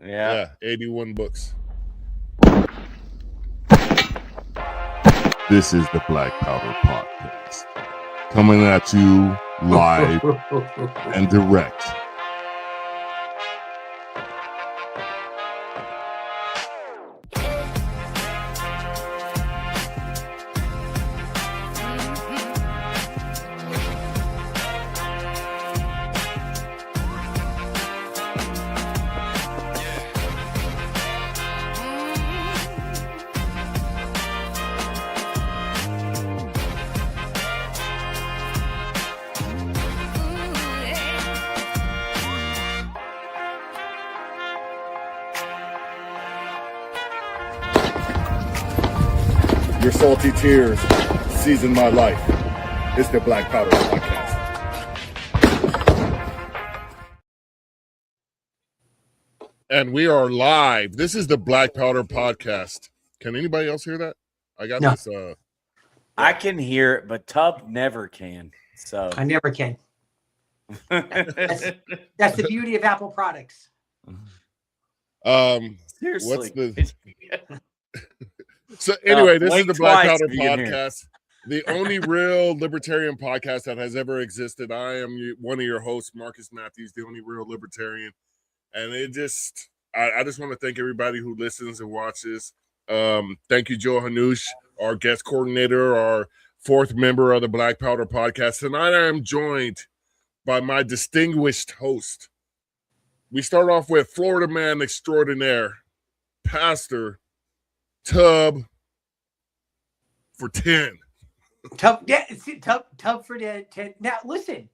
Yeah, 81 books. This is the Black Powder Podcast, coming at you live and direct. Your salty tears season my life. It's the Black Powder Podcast. And we are live. This is the Black Powder Podcast. Can anybody else hear that? I got this. I can hear it, but Tub never can. So I never can. That's the beauty of Apple products. Seriously. What's the... So anyway, this is the Black Powder Podcast, the only real libertarian podcast that has ever existed. I am one of your hosts, Marcus Matthews, the only real libertarian. And I just want to thank everybody who listens and watches. Thank you, Joe Hanush, our guest coordinator, our fourth member of the Black Powder Podcast. Tonight I am joined by my distinguished host. We start off with Florida man extraordinaire, Pastor Tub for 10. Tub for 10. Now listen,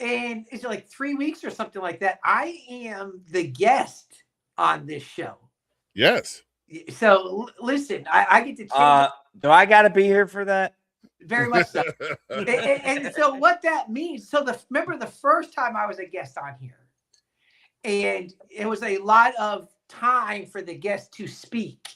and it's like 3 weeks or something like that. I am the guest on this show. Yes. So listen, I get to change. Do I got to be here for that? Very much so. and so what that means, remember the first time I was a guest on here, and it was a lot of time for the guest to speak.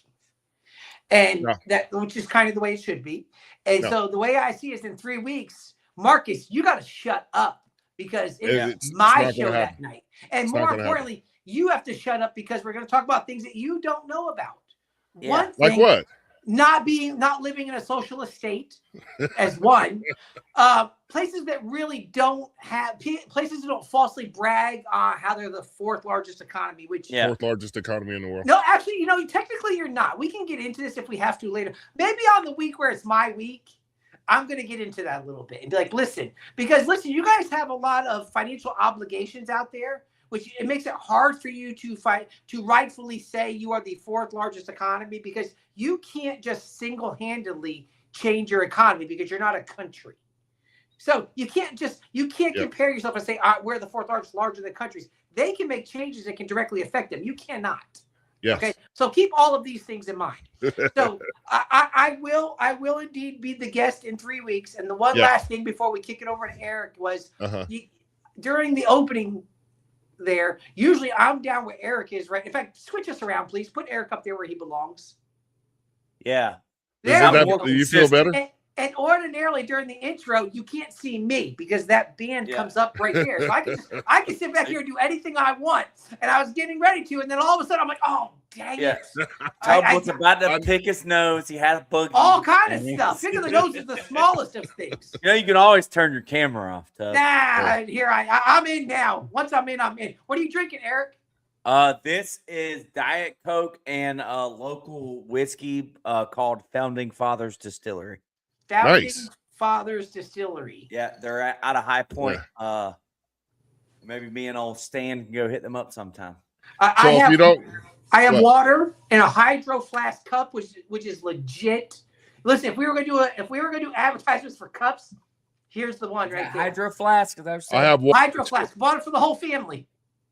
And that, which is kind of the way it should be. And so the way I see it is in 3 weeks, Marcus, you got to shut up because it's my show that night. And more importantly, you have to shut up because we're going to talk about things that you don't know about. Yeah. One thing, Like what? Not living in a socialist state as one. Places that really don't have, places that don't falsely brag on how they're the fourth largest economy, which fourth largest economy in the world. No, actually, technically you're not. We can get into this if we have to later. Maybe on the week where it's my week, I'm going to get into that a little bit and be like, listen, you guys have a lot of financial obligations out there, which it makes it hard for you to rightfully say you are the fourth largest economy because you can't just single-handedly change your economy because you're not a country. So you can't compare yourself and say we're the fourth largest, larger than countries. They can make changes that can directly affect them. You cannot. Yes. Okay. So keep all of these things in mind. So I will indeed be the guest in 3 weeks. And the one last thing before we kick it over to Eric was during the opening there, usually I'm down where Eric is, right? In fact, switch us around, please. Put Eric up there where he belongs. Yeah. Do you feel better? And ordinarily during the intro, you can't see me because that band comes up right there. So I can sit back here and do anything I want. And I was getting ready to, and then all of a sudden I'm like, oh, dang it. Tub was about to pick his nose. He had a boogie. All kind of stuff. Picking the nose is the smallest of things. You can always turn your camera off, Tub. Here I'm in now. Once I'm in, I'm in. What are you drinking, Eric? This is Diet Coke and a local whiskey called Founding Fathers Distillery. Founding Fathers Distillery. Yeah, they're out of High Point. Yeah. Maybe me and old Stan can go hit them up sometime. I have water in a hydro flask cup, which is legit. Listen, if we were gonna do advertisements for cups, here's the one right there. Hydro flask. I have water. Hydro flask. Water for the whole family.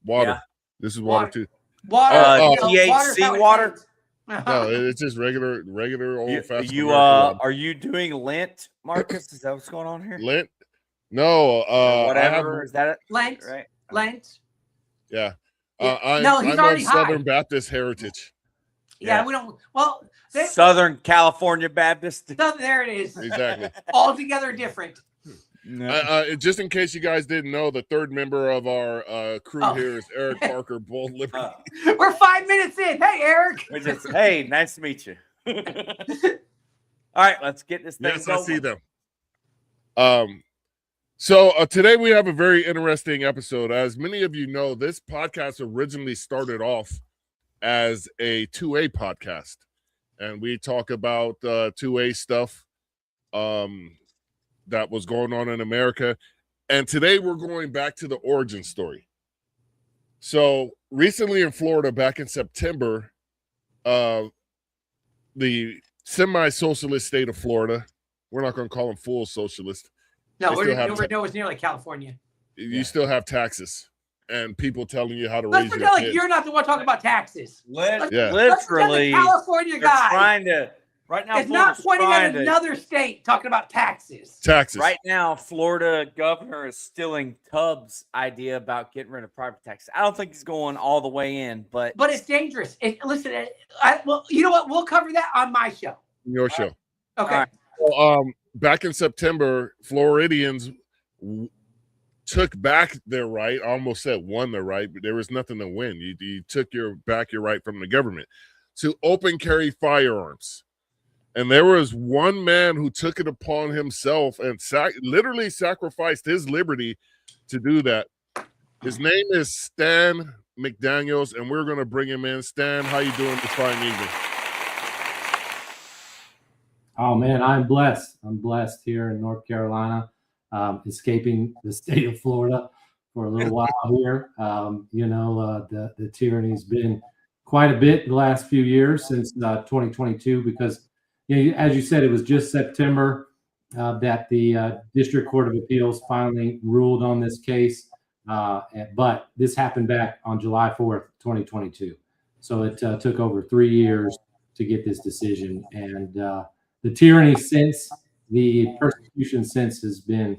Water. Yeah. This is water too. Water. THC water. No, it's just regular old fashioned. Are you doing Lent, Marcus? Is that what's going on here? Lent? No. Whatever. Is that it? Lent. Right. Lent. Yeah. I'm of Southern Baptist heritage. Yeah, we don't. Well, Southern California Baptist. There it is. Exactly. Altogether different. No. Just in case you guys didn't know, the third member of our crew here is Eric Parker, Bold Liberty. We're 5 minutes in. Hey, Eric. Hey, nice to meet you. All right, let's get this thing Yes, going. I see them. So today we have a very interesting episode. As many of you know, this podcast originally started off as a 2A podcast, and we talk about 2A stuff that was going on in America. And today we're going back to the origin story. So recently in Florida, back in September, the semi-socialist state of Florida, we're not going to call them full socialist. No, we're nowhere near like California. You still have taxes and people telling you how to Let's raise pretend your like kids. you're not the one talking about taxes. Literally, California guy trying to right now. is not pointing at another state talking about taxes. Right now, Florida governor is stealing Tubbs' idea about getting rid of private taxes. I don't think he's going all the way in, but it's dangerous. Listen, well, you know what? We'll cover that on my show. Your show. Okay. Right. Well, back in September, Floridians took back their right. I almost said won their right, but there was nothing to win. You took your right from the government to open carry firearms. And there was one man who took it upon himself and literally sacrificed his liberty to do that. His name is Stan McDaniels, and we're going to bring him in. Stan, how you doing this fine evening? Oh, man, I'm blessed. I'm blessed here in North Carolina, escaping the state of Florida for a little while here. The tyranny's been quite a bit the last few years since 2022 because, as you said, it was just September that the District Court of Appeals finally ruled on this case. But this happened back on July 4th, 2022. So it took over 3 years to get this decision. And the tyranny since, the persecution since has been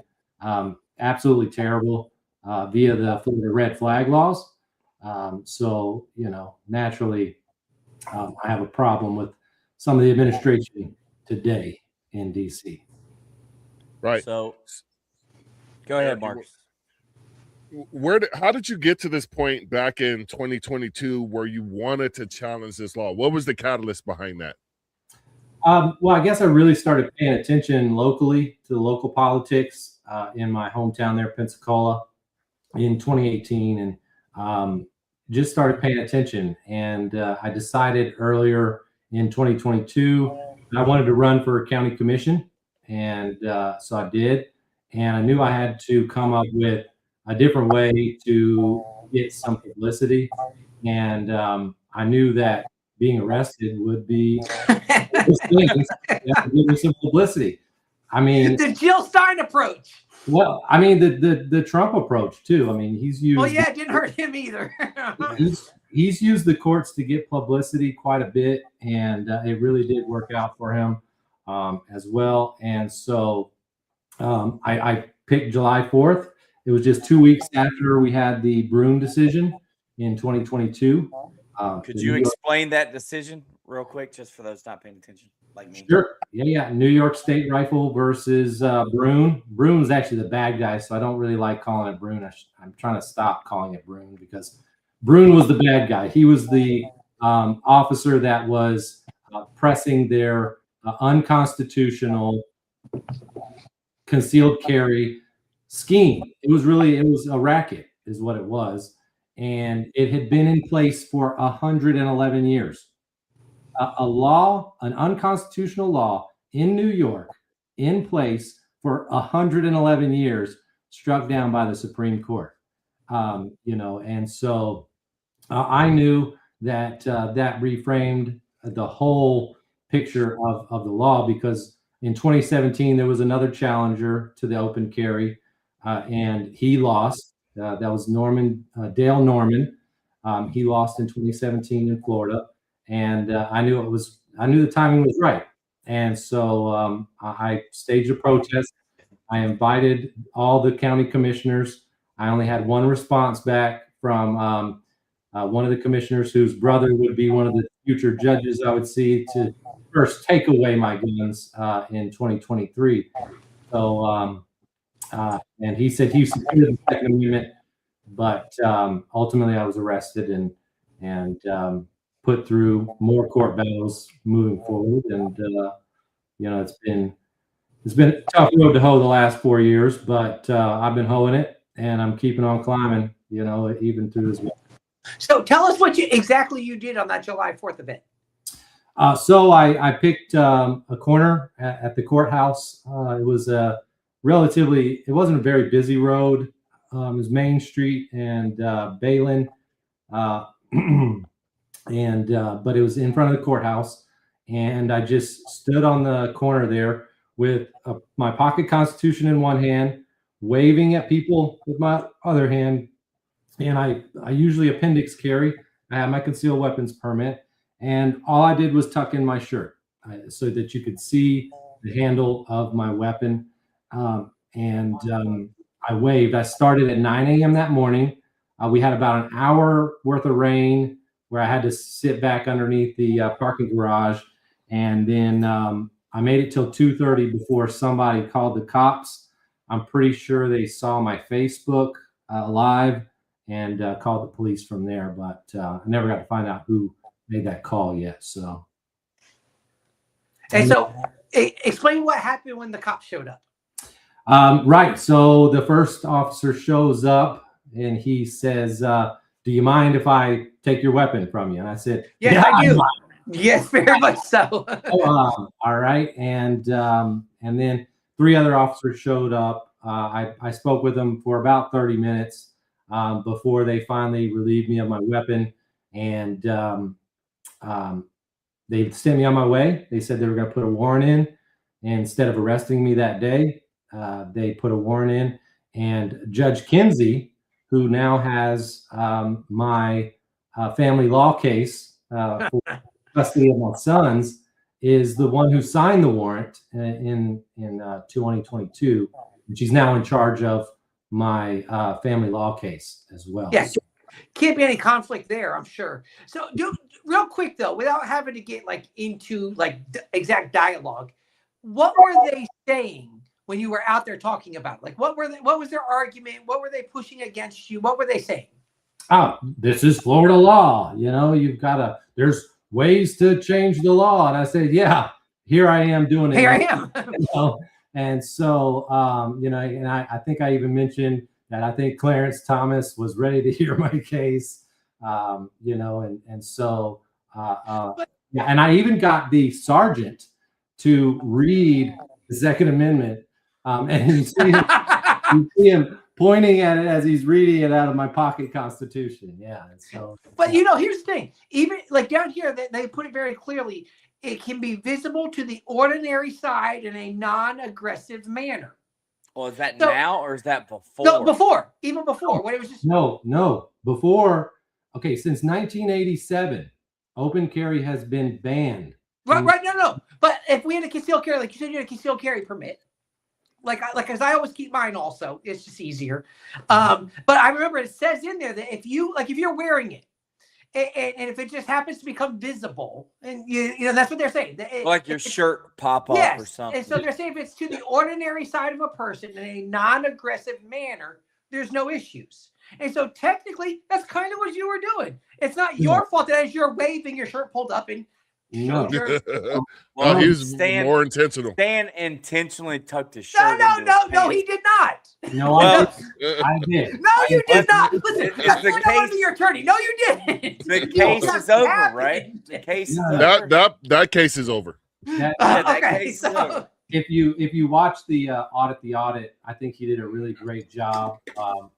absolutely terrible via the Florida red flag laws. So, naturally, I have a problem with some of the administration today in D.C. Right. So, go ahead, Marcus. How did you get to this point back in 2022 where you wanted to challenge this law? What was the catalyst behind that? Well, I guess I really started paying attention locally to the local politics in my hometown there, Pensacola, in 2018, and just started paying attention. And I decided earlier in 2022 I wanted to run for a county commission, and so I did. And I knew I had to come up with a different way to get some publicity, and I knew that being arrested would be give me some publicity. I mean, the Jill Stein approach. Well, I mean the Trump approach too. I mean, he's used. Well, yeah, it didn't hurt him either. he's used the courts to get publicity quite a bit, and it really did work out for him as well. And so I picked July 4th. It was just 2 weeks after we had the Brune decision in 2022. Could you explain that decision real quick, just for those not paying attention, like me? Sure. Yeah. New York State Rifle versus Brune. Brune was actually the bad guy, so I don't really like calling it Brune. I'm trying to stop calling it Brune because Brune was the bad guy. He was the officer that was pressing their unconstitutional concealed carry scheme. It was a racket, is what it was. And it had been in place for 111 years. A law, an unconstitutional law in New York, in place for 111 years, struck down by the Supreme Court. And so I knew that that reframed the whole picture of the law, because in 2017 there was another challenger to the open carry, and he lost. That was Dale Norman. He lost in 2017 in Florida, and I knew the timing was right. And so I staged a protest. I invited all the county commissioners. I only had one response back from one of the commissioners whose brother would be one of the future judges I would see to first take away my guns in 2023. So And he said he supported the Second Amendment, but ultimately I was arrested and put through more court battles moving forward. And it's been a tough road to hoe the last 4 years, but I've been hoeing it, and I'm keeping on climbing. Even through this. So tell us what exactly you did on that July 4th event. So I picked a corner at the courthouse. It was it wasn't a very busy road. It was Main Street and Balin, but it was in front of the courthouse, and I just stood on the corner there with my pocket Constitution in one hand, waving at people with my other hand, and I usually appendix carry. I have my concealed weapons permit, and all I did was tuck in my shirt so that you could see the handle of my weapon, and I waved. I started at 9 a.m. that morning. We had about an hour worth of rain where I had to sit back underneath the parking garage, and then I made it till 2:30 before somebody called the cops. I'm pretty sure they saw my Facebook live and called the police from there, but I never got to find out who made that call yet. So, and so explain what happened when the cops showed up. Right. So the first officer shows up and he says, "Do you mind if I take your weapon from you?" And I said, "Yes, I do." Yes, very much so. All right. And then 3 other officers showed up. I spoke with them for about 30 minutes before they finally relieved me of my weapon. And they sent me on my way. They said they were going to put a warrant in. And instead of arresting me that day, they put a warrant in. And Judge Kinsey, who now has my family law case for custody of my sons, is the one who signed the warrant in 2022. And she's now in charge of my family law case as well. Yes. Can't be any conflict there, I'm sure. So real quick though, without having to get into exact dialogue, what were they saying when you were out there talking about it? What was their argument? What were they pushing against you? What were they saying? Oh, this is Florida law. There's ways to change the law. And I said, yeah, here I am doing it. Here I am. And so, and I think I even mentioned that I think Clarence Thomas was ready to hear my case, and so, and I even got the sergeant to read the Second Amendment, and you see him pointing at it as he's reading it out of my pocket Constitution. Yeah. And so, but here's the thing, even down here, they put it very clearly. It can be visible to the ordinary side in a non-aggressive manner. Well, is that now or is that before? No, before. Even before. When it was just no. Before. Okay, since 1987, open carry has been banned. Right. No. But if we had a concealed carry, like you said, you had a concealed carry permit. As I always keep mine also. It's just easier. But I remember it says in there that if you're wearing it, and if it just happens to become visible, and that's what they're saying. Your shirt pop up or something. And so they're saying if it's to the ordinary side of a person in a non-aggressive manner, there's no issues. And so technically, that's kind of what you were doing. It's not your fault that as you're waving, your shirt pulled up and no. He was more intentional. Stan intentionally tucked his shirt. No, he did not. No, I did. No, you did not. Listen, that's the case to your attorney. No, you didn't. The case is over, right? The case is over. That case is over. So if you watch the audit, I think he did a really great job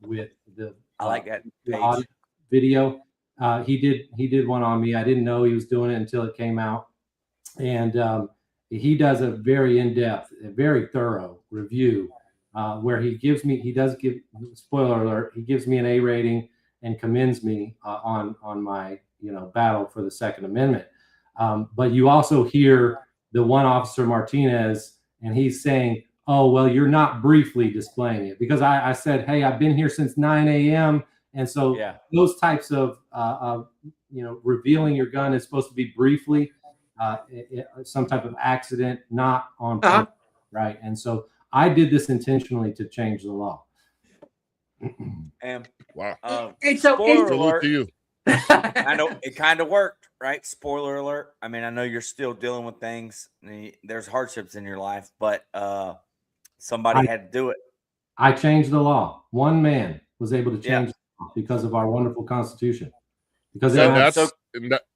with the I like that the audit video. He did one on me. I didn't know he was doing it until it came out, and he does a very in-depth, very thorough review where he does give, spoiler alert, he gives me an A rating and commends me on my battle for the Second Amendment. But you also hear the one officer Martinez, and he's saying, "Oh, well, you're not briefly displaying it," because I said, "Hey, I've been here since 9 a.m." And so those types of, revealing your gun is supposed to be briefly, some type of accident, not on purpose, right? And so I did this intentionally to change the law. And Wow. And so spoiler Salute alert. to you. I know it kind of worked, right? Spoiler alert. I mean, I know you're still dealing with things. There's hardships in your life, but somebody had to do it. I changed the law. One man was able to change the law because of our wonderful Constitution. Because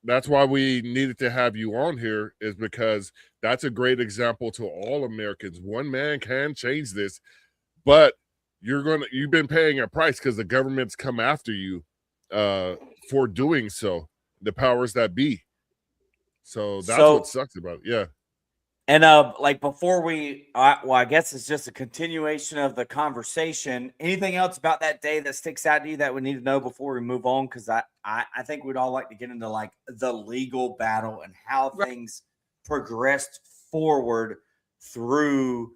that's why we needed to have you on here, is because that's a great example to all Americans. One man can change this, but you've been paying a price because the government's come after you for doing so, the powers that be. So that's what sucks about it. Yeah. And like before I guess it's just a continuation of the conversation. Anything else about that day that sticks out to you that we need to know before we move on? Because I think we'd all like to get into like the legal battle and how things progressed forward through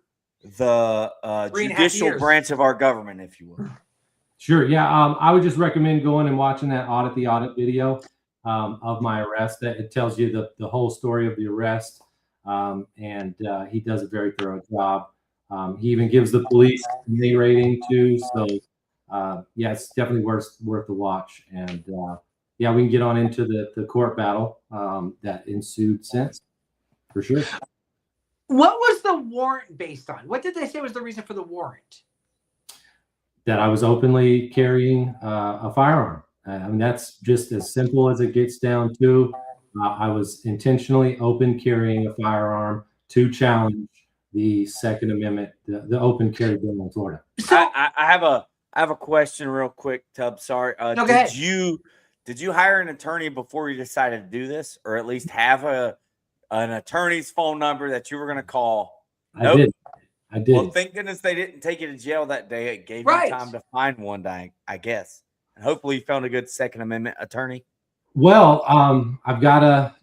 the judicial branch of our government, if you will. Sure. Yeah. I would just recommend going and watching that the audit video of my arrest. That it tells you the whole story of the arrest. And he does a very thorough job. He even gives the police an A rating too. So yeah, it's definitely worth the watch. And yeah, we can get on into the court battle that ensued since, for sure. What was the warrant based on? What did they say was the reason for the warrant? That I was openly carrying a firearm. I mean, that's just as simple as it gets down to. I was intentionally open carrying a firearm to challenge the Second Amendment, the open carry bill in Florida. So I have a question real quick, Tubb. Sorry. No, go ahead. Did you hire an attorney before you decided to do this, or at least have an attorney's phone number that you were going to call? Nope. I did. Well, thank goodness they didn't take you to jail that day. It gave you time to find one day, I guess. And hopefully you found a good Second Amendment attorney. Well, I've got to,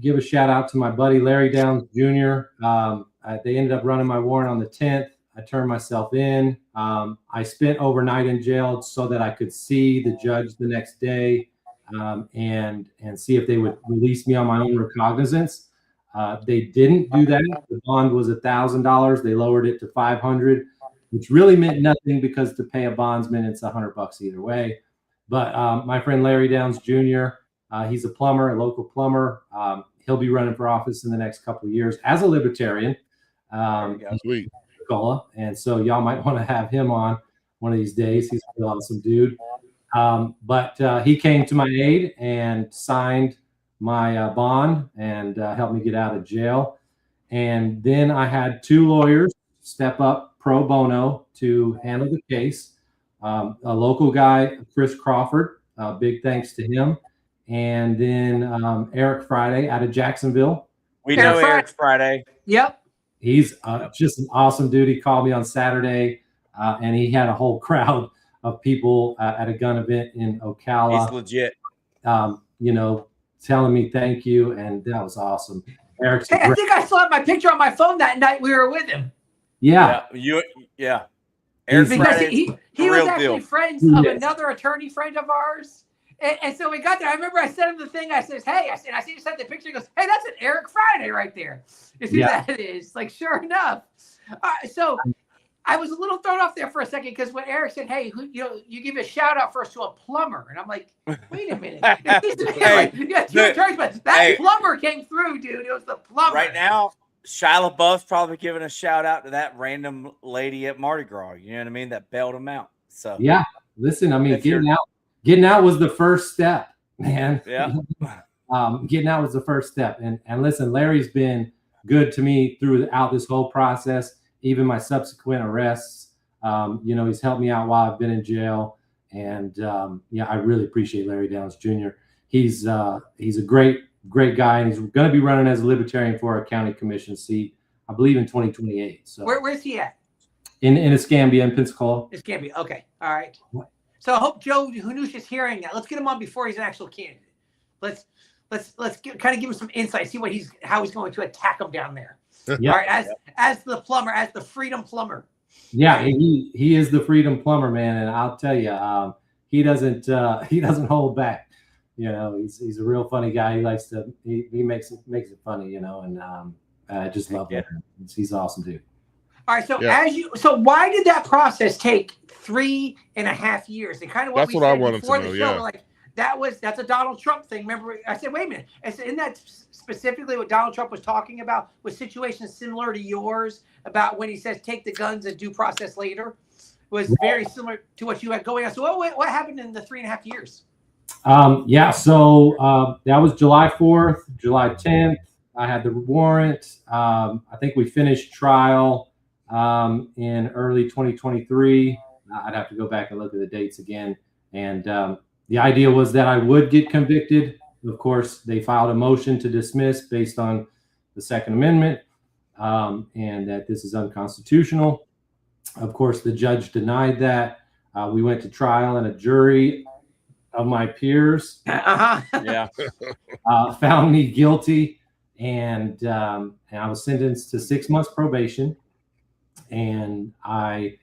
give a shout out to my buddy Larry Downs Jr. They ended up running my warrant on the 10th. I turned myself in. I spent overnight in jail so that I could see the judge the next day and see if they would release me on my own recognizance. They didn't do that. The bond was $1,000. They lowered it to $500, which really meant nothing because to pay a bondsman, it's $100 either way. But my friend Larry Downs Jr., he's a plumber, a local plumber. He'll be running for office in the next couple of years as a libertarian. Sweet. And so y'all might want to have him on one of these days. He's a really awesome dude. But he came to my aid and signed my bond and helped me get out of jail. And then I had two lawyers step up pro bono to handle the case. A local guy, Chris Crawford, big thanks to him. And then Eric Friday out of Jacksonville. We know Eric Friday. Yep. He's just an awesome dude. He called me on Saturday, and he had a whole crowd of people at a gun event in Ocala. He's legit. Telling me thank you, and that was awesome. Eric's I think I still have my picture on my phone that night we were with him. Yeah. Eric because Friday, he was actually friends of another attorney friend of ours. And so we got there. I remember I sent him the thing. I says, "Hey," I see you sent the picture. He goes, "Hey, that's an Eric Friday right there. You see that it is?" Like, sure enough. So I was a little thrown off there for a second because when Eric said, "Hey, you give a shout out first to a plumber," and I'm like, "Wait a minute." You got two attorneys, but that plumber came through, dude. It was the plumber. Right now, Shia LaBeouf's probably giving a shout out to that random lady at Mardi Gras. You know what I mean? That bailed him out. So yeah, listen, I mean, getting out was the first step, man. Yeah. Getting out was the first step. And listen, Larry's been good to me throughout this whole process, even my subsequent arrests. He's helped me out while I've been in jail. And I really appreciate Larry Downs Jr. He's a great guy, and he's going to be running as a libertarian for a county commission seat, I believe, in 2028. So where's he at? In Escambia, in Pensacola. Escambia. Okay. All right. So I hope Joe Hanush is hearing that. Let's get him on before he's an actual candidate. Let's kind of give him some insight, see how he's going to attack him down there. Yeah. All right, as the plumber, as the freedom plumber. Yeah, he is the freedom plumber, man, and I'll tell you, he doesn't hold back. He's a real funny guy. He likes to he makes it funny, and I just love him. He's awesome, dude. All right. So why did that process take 3.5 years? And kind of what That's what I said wanted before to know, the show, yeah. we're like, that's a Donald Trump thing. Remember, I said, wait a minute. I said, isn't that specifically what Donald Trump was talking about with situations similar to yours about when he says take the guns and due process later? Was very similar to what you had going on. So what happened in the 3.5 years? So that was July 4th, July 10th. I had the warrant. I think we finished trial in early 2023. I'd have to go back and look at the dates again. And the idea was that I would get convicted. Of course, they filed a motion to dismiss based on the Second Amendment and that this is unconstitutional. Of course, the judge denied that. We went to trial, and a jury of my peers found me guilty, and I was sentenced to 6 months probation. And I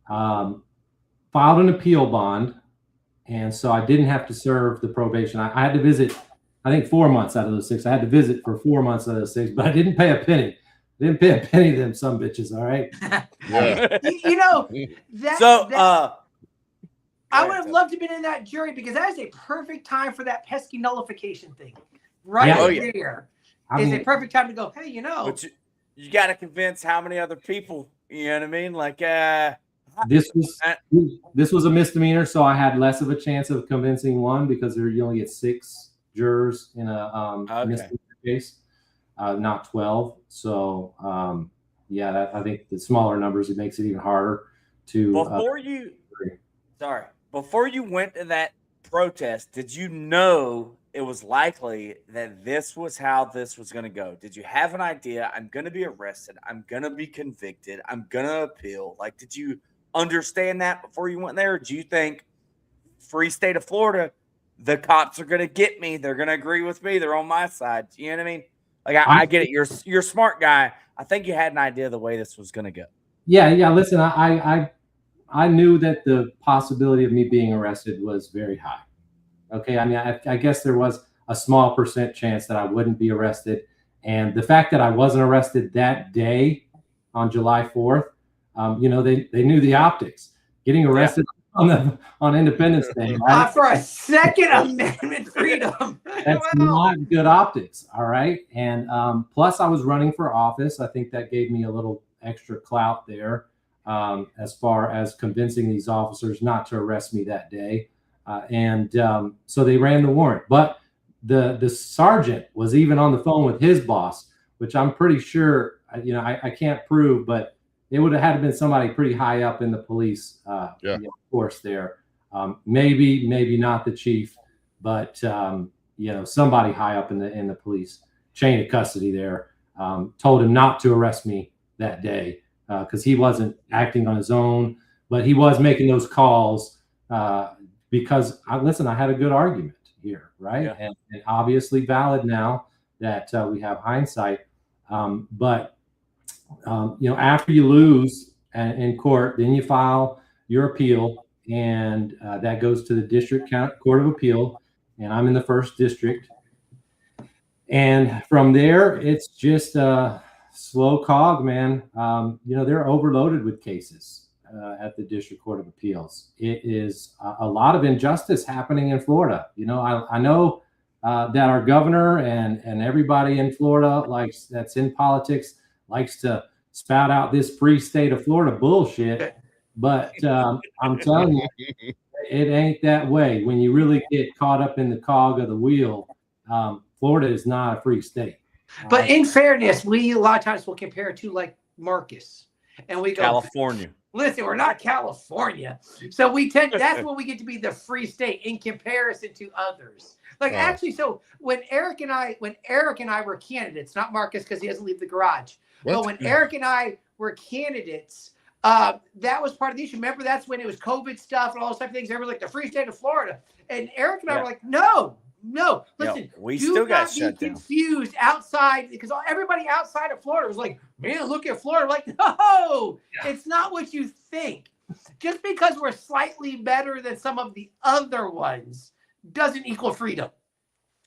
filed an appeal bond, and so I didn't have to serve the probation. I had to visit, I think, 4 months out of those 6. I had to visit for 4 months out of those 6, but I didn't pay a penny. Didn't pay a penny to them some bitches. All right. Yeah. I would have loved to have been in that jury because that is a perfect time for that pesky nullification thing. Right there is a perfect time to go, hey, But you got to convince how many other people, you know what I mean? Like, this was a misdemeanor, so I had less of a chance of convincing one because you only get 6 jurors in a misdemeanor case, not 12. So, I think the smaller numbers, it makes it even harder to. Before you went to that protest, did you know it was likely that this was how this was going to go? Did you have an idea? I'm going to be arrested. I'm going to be convicted. I'm going to appeal. Like, did you understand that before you went there? Or do you think free state of Florida, the cops are going to get me? They're going to agree with me. They're on my side. You know what I mean? Like, I get it. You're a smart guy. I think you had an idea of the way this was going to go. Yeah. Listen, I knew that the possibility of me being arrested was very high. Okay. I mean, I guess there was a small percent chance that I wouldn't be arrested. And the fact that I wasn't arrested that day on July 4th, they knew the optics. Getting arrested on Independence Day. Right? For a Second Amendment freedom. That's not good optics. All right. And plus I was running for office. I think that gave me a little extra clout there. As far as convincing these officers not to arrest me that day. So they ran the warrant. But the sergeant was even on the phone with his boss, which I'm pretty sure, I can't prove, but it would have had to been somebody pretty high up in the police force there. Maybe not the chief, but somebody high up in the police chain of custody there told him not to arrest me that day. Because he wasn't acting on his own, but he was making those calls because I had a good argument here, right? Yeah. And obviously valid now that we have hindsight. But after you lose in court, then you file your appeal, and that goes to the District Court of Appeal, and I'm in the 1st District. And from there, it's just slow cog, man. They're overloaded with cases at the District Court of Appeals. It is a lot of injustice happening in Florida. I know that our governor and everybody in Florida that's in politics likes to spout out this free state of Florida bullshit. But I'm telling you, it ain't that way. When you really get caught up in the cog of the wheel, Florida is not a free state. But in fairness, we a lot of times will compare it to like Marcus, and we go California. Listen, we're not California, so that's when we get to be the free state in comparison to others. Actually, so when Eric and I were candidates, not Marcus because he doesn't leave the garage, but when Eric and I were candidates, that was part of the issue. Remember, that's when it was COVID stuff and all those type of things. They were like the free state of Florida, and Eric and I were like, no. Listen, we still got shut down. Confused outside because everybody outside of Florida was like, man, look at Florida. Like, no, it's not what you think. Just because we're slightly better than some of the other ones doesn't equal freedom.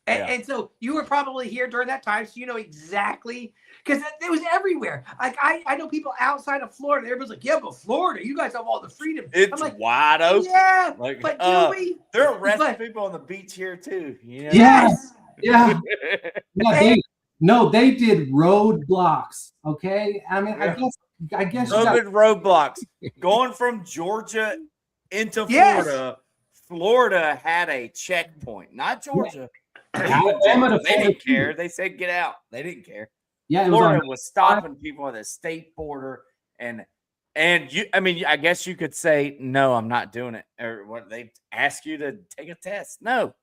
And so you were probably here during that time, so you know exactly, because it was everywhere. Like I know people outside of Florida. Everybody's like, yeah, but Florida, you guys have all the freedom. It's I'm like, wide open. yeah, Like, but do we? They're arresting people on the beach here too. You know? Yes. Yeah. They did roadblocks. Okay. I mean, I guess roadblocks going from Georgia into Florida. Florida had a checkpoint, not Georgia. Alabama, they didn't care. They said get out. They didn't care. Yeah, Florida was stopping people at the state border, and you. I mean, I guess you could say no, I'm not doing it, or what they ask you to take a test. No,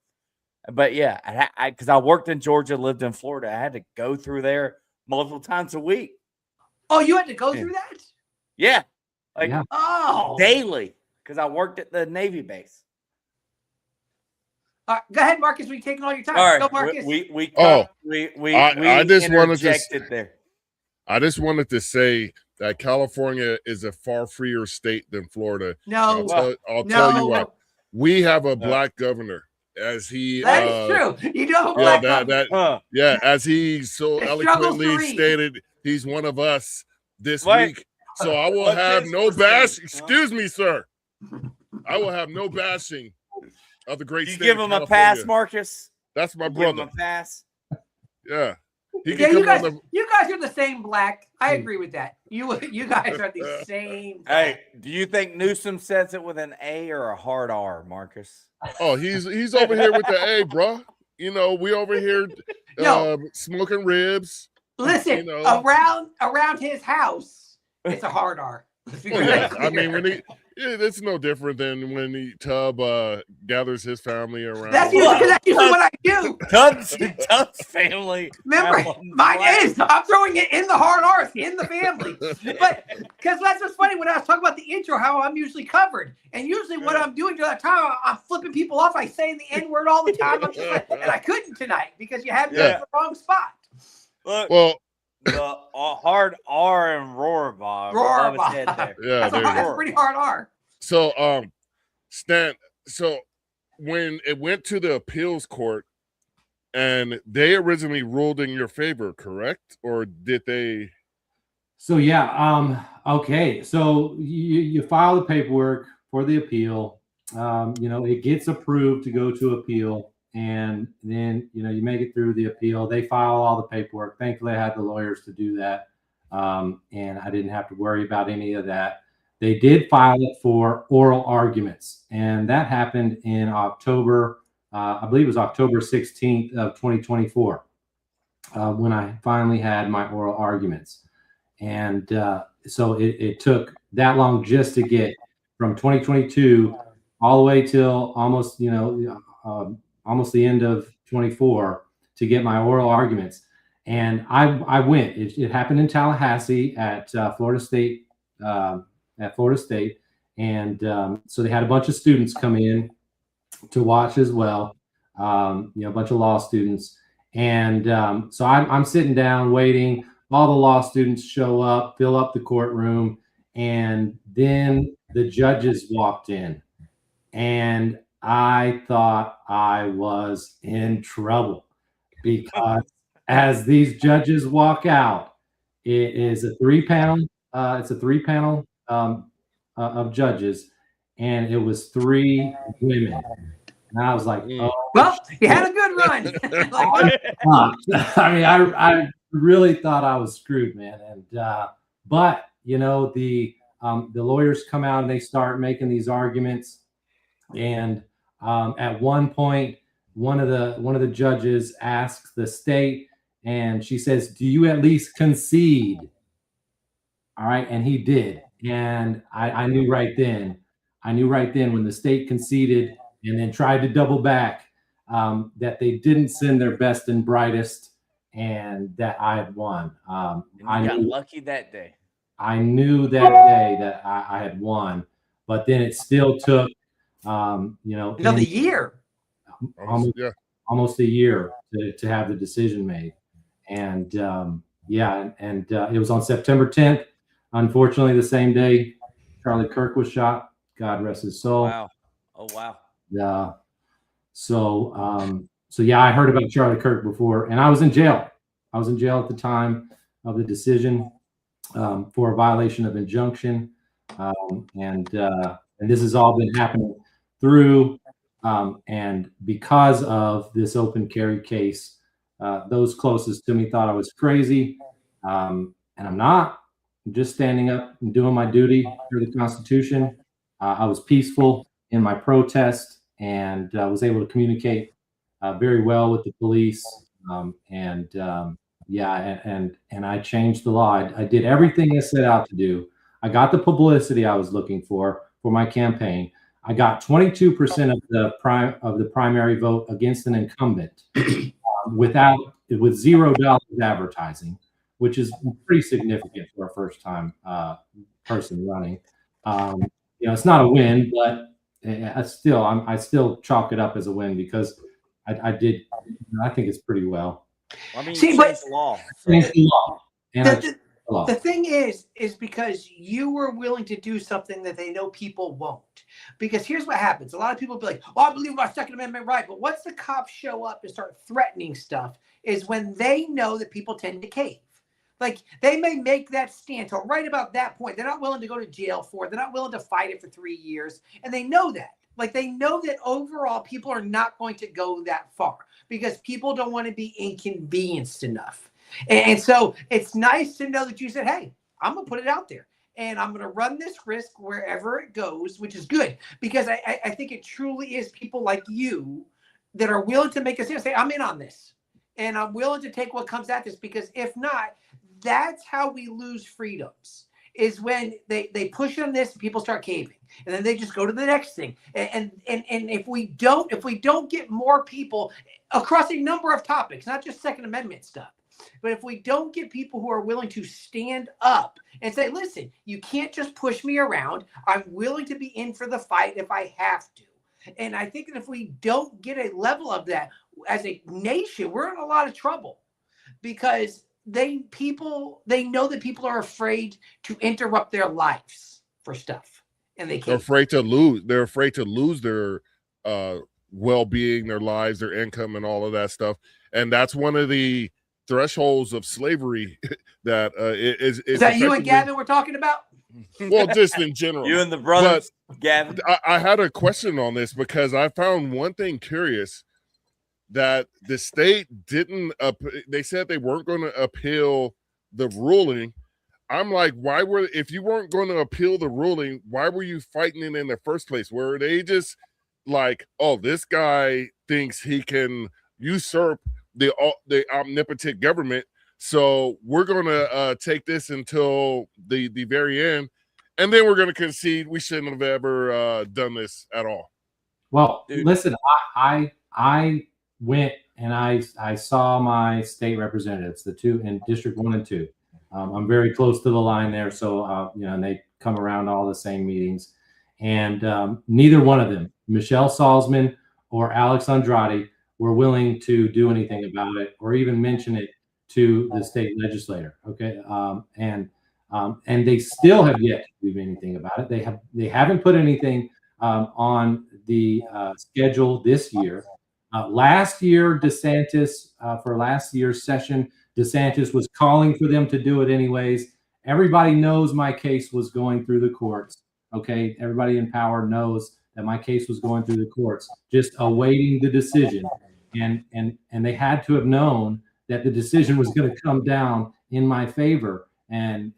but yeah, because I worked in Georgia, lived in Florida, I had to go through there multiple times a week. Oh, you had to go through that? Yeah, daily, because I worked at the Navy base. Go ahead, Marcus. We taking all your time. All right, go, Marcus. I just wanted there. I just wanted to say that California is a far freer state than Florida. No, I'll tell you what. We have a black governor, as he. That is true. You do have a black governor. As he so eloquently stated, he's one of us this week. So I will have no bash. Excuse me, sir. I will have no bashing of the great state. You give him a pass, Marcus. That's my brother. Give him a pass. Yeah. You guys are the same black. I agree with that. You guys are the same. Hey, do you think Newsom says it with an A or a hard R, Marcus? Oh, he's over here with the A, bro. You know, we over here smoking ribs. Listen, around his house, it's a hard R. I mean, it's no different than when Tubb gathers his family around. That's usually what I do. Tubb's family. Remember, mine is. I'm throwing it in the hard R, in the family. But because that's what's funny when I was talking about the intro, how I'm usually covered. And usually what I'm doing during that time, I'm flipping people off. I say the N-word all the time. I'm just like, and I couldn't tonight because you had me in the wrong spot. Look, the hard R and Roarbaugh. Yeah, that's a pretty hard R. So, Stan, when it went to the appeals court and they originally ruled in your favor, correct? Or did they? So, okay. So you file the paperwork for the appeal. It gets approved to go to appeal. And then, you make it through the appeal. They file all the paperwork. Thankfully, I had the lawyers to do that. And I didn't have to worry about any of that. They did file it for oral arguments. And that happened in October, I believe it was October 16th of 2024, when I finally had my oral arguments. And so it took that long just to get from 2022 all the way till almost, almost the end of 24 to get my oral arguments. And I went. It happened in Tallahassee at Florida State. And so they had a bunch of students come in to watch as well. A bunch of law students. And so I'm sitting down waiting. All the law students show up, fill up the courtroom. And then the judges walked in. And I thought I was in trouble because as these judges walk out, it is a three-panel. It's a three-panel of judges, and it was 3 women. And I was like, "Oh, well, you had a good run." I mean, I really thought I was screwed, man. And but the lawyers come out and they start making these arguments. And at one point, one of the judges asks the state, and she says, "Do you at least concede?" All right, and he did, and I knew right then when the state conceded and then tried to double back, that they didn't send their best and brightest, and that I had won. I got lucky that day. I knew that day that I had won, but then it still took. Another year, almost a year to have the decision made. And it was on September 10th. Unfortunately, the same day Charlie Kirk was shot. God rest his soul. Wow. Oh, wow. So yeah, I heard about Charlie Kirk before, and I was in jail. I was in jail at the time of the decision for a violation of injunction, and this has all been happening through and because of this open carry case. Those closest to me thought I was crazy, and I'm not. I'm just standing up and doing my duty for the Constitution. I was peaceful in my protest and was able to communicate very well with the police. Yeah, and I changed the law. I did everything I set out to do. I got the publicity I was looking for my campaign. I got 22% of the primary vote against an incumbent with $0 advertising, which is pretty significant for a first time person running. It's not a win, but I still chalk it up as a win because I think it's pretty well. I mean, See, but the law. Change the law. The thing is because you were willing to do something that they know people won't. Because here's what happens. A lot of people will be like, I believe my Second Amendment right. But once the cops show up and start threatening stuff is when they know that people tend to cave. Like, they may make that stance, or right about that point, they're not willing to go to jail for it. They're not willing to fight it for 3 years. And they know that. Like, they know that overall people are not going to go that far because people don't want to be inconvenienced enough. And so it's nice to know that you said, hey, I'm going to put it out there and I'm going to run this risk wherever it goes, which is good because I think it truly is people like you that are willing to make a stand, say, I'm in on this and I'm willing to take what comes at this, because if not, that's how we lose freedoms, is when they push on this and people start caving and then they just go to the next thing. And if we don't get more people across a number of topics, not just Second Amendment stuff, but if we don't get people who are willing to stand up and say, listen, you can't just push me around. I'm willing to be in for the fight if I have to. And I think that if we don't get a level of that as a nation, we're in a lot of trouble because they know that people are afraid to interrupt their lives for stuff. And they're afraid to lose. They're afraid to lose their well-being, their lives, their income, and all of that stuff. And that's one of the thresholds of slavery that is that you and Gavin were talking about? Well, just in general. You and the brothers, but Gavin. I had a question on this because I found one thing curious, that the state didn't they said they weren't going to appeal the ruling. I'm like, if you weren't going to appeal the ruling, why were you fighting it in the first place? Were they just like, oh, this guy thinks he can usurp the omnipotent government, so we're going to take this until the very end, and then we're going to concede we shouldn't have ever done this at all? Well, listen, I went and I saw my state representatives, the two in District 1 and 2. I'm very close to the line there, so and they come around all the same meetings, and neither one of them, Michelle Salzman or Alex Andrade, were willing to do anything about it or even mention it to the state legislator. Okay, and they still have yet to do anything about it. They haven't put anything on the schedule this year. Last year, DeSantis, for last year's session, DeSantis was calling for them to do it anyways. Everybody knows my case was going through the courts. Okay, everybody in power knows that my case was going through the courts, just awaiting the decision. And they had to have known that the decision was going to come down in my favor. And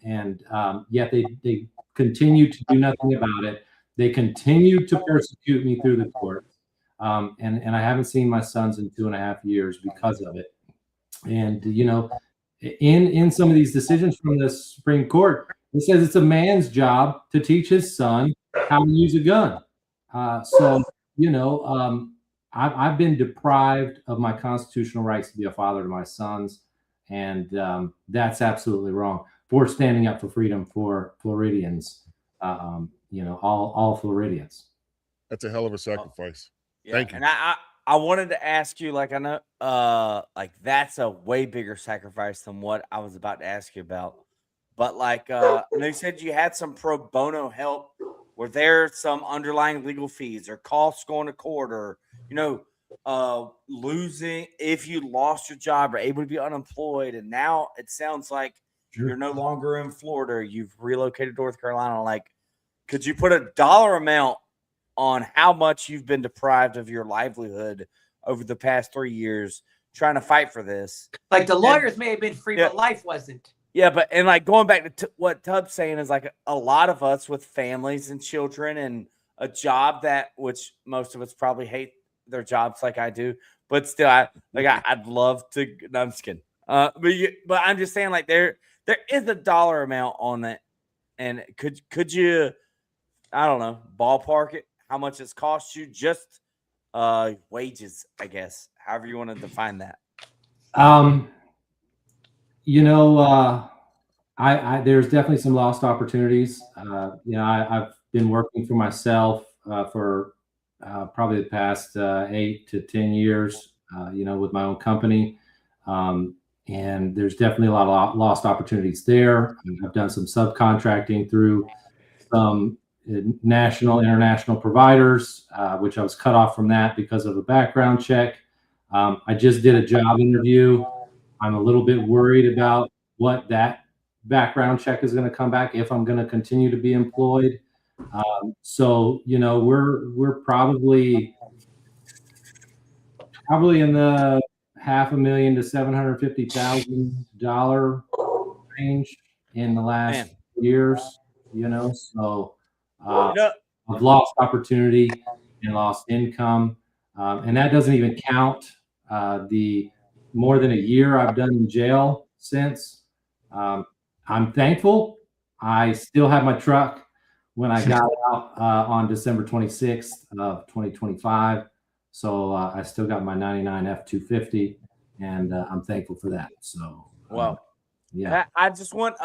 yet they continued to do nothing about it. They continued to persecute me through the courts. And I haven't seen my sons in 2.5 years because of it. And, in some of these decisions from the Supreme Court, it says it's a man's job to teach his son how to use a gun. I've been deprived of my constitutional rights to be a father to my sons. And that's absolutely wrong. For standing up for freedom for Floridians, all Floridians. That's a hell of a sacrifice. Yeah, thank you. And I wanted to ask you, like, I know, like, that's a way bigger sacrifice than what I was about to ask you about. But like, they said you had some pro bono help. Were there some underlying legal fees or costs going to court, or losing, if you lost your job or able to be unemployed, and now it sounds like you're no longer in Florida, you've relocated to North Carolina. Like, could you put a dollar amount on how much you've been deprived of your livelihood over the past 3 years trying to fight for this? Like the lawyers may have been free, but life wasn't. Yeah, but and like going back to what Tub's saying is like a lot of us with families and children and a job that, which most of us probably hate their jobs like I do, but still, I'd love to. No, I'm just kidding. But I'm just saying, like there is a dollar amount on that, and could you, I don't know, ballpark it? How much it's cost you? Just wages, I guess. However you want to define that. There's definitely some lost opportunities. I've been working for myself for probably the past 8 to 10 years, with my own company. And there's definitely a lot of lost opportunities there. I've done some subcontracting through some national, international providers, which I was cut off from that because of a background check. I just did a job interview. I'm a little bit worried about what that background check is going to come back if I'm going to continue to be employed. So we're probably in the $500,000 to $750,000 range in the last years. So I've lost opportunity and lost income, and that doesn't even count the more than a year I've done in jail since. I'm thankful I still have my truck when I got out on December 26th of 2025. So I still got my 99 F-250, and I'm thankful for that. So, yeah. I just want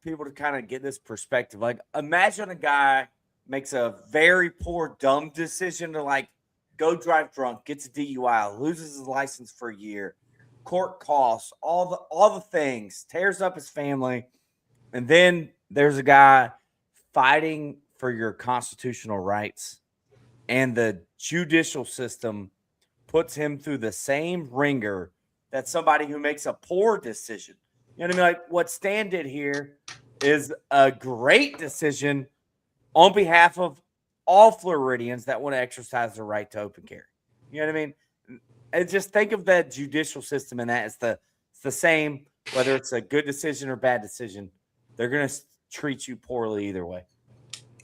people to kind of get this perspective. Like, imagine a guy makes a very poor, dumb decision to like go drive drunk, gets a DUI, loses his license for a year, court costs, all the things, tears up his family, and then there's a guy fighting for your constitutional rights, and the judicial system puts him through the same ringer that somebody who makes a poor decision. You know what I mean? Like what Stan did here is a great decision on behalf of all Floridians that want to exercise their right to open carry. You know what I mean? And just think of that judicial system and that it's the same, whether it's a good decision or bad decision. They're going to treat you poorly either way.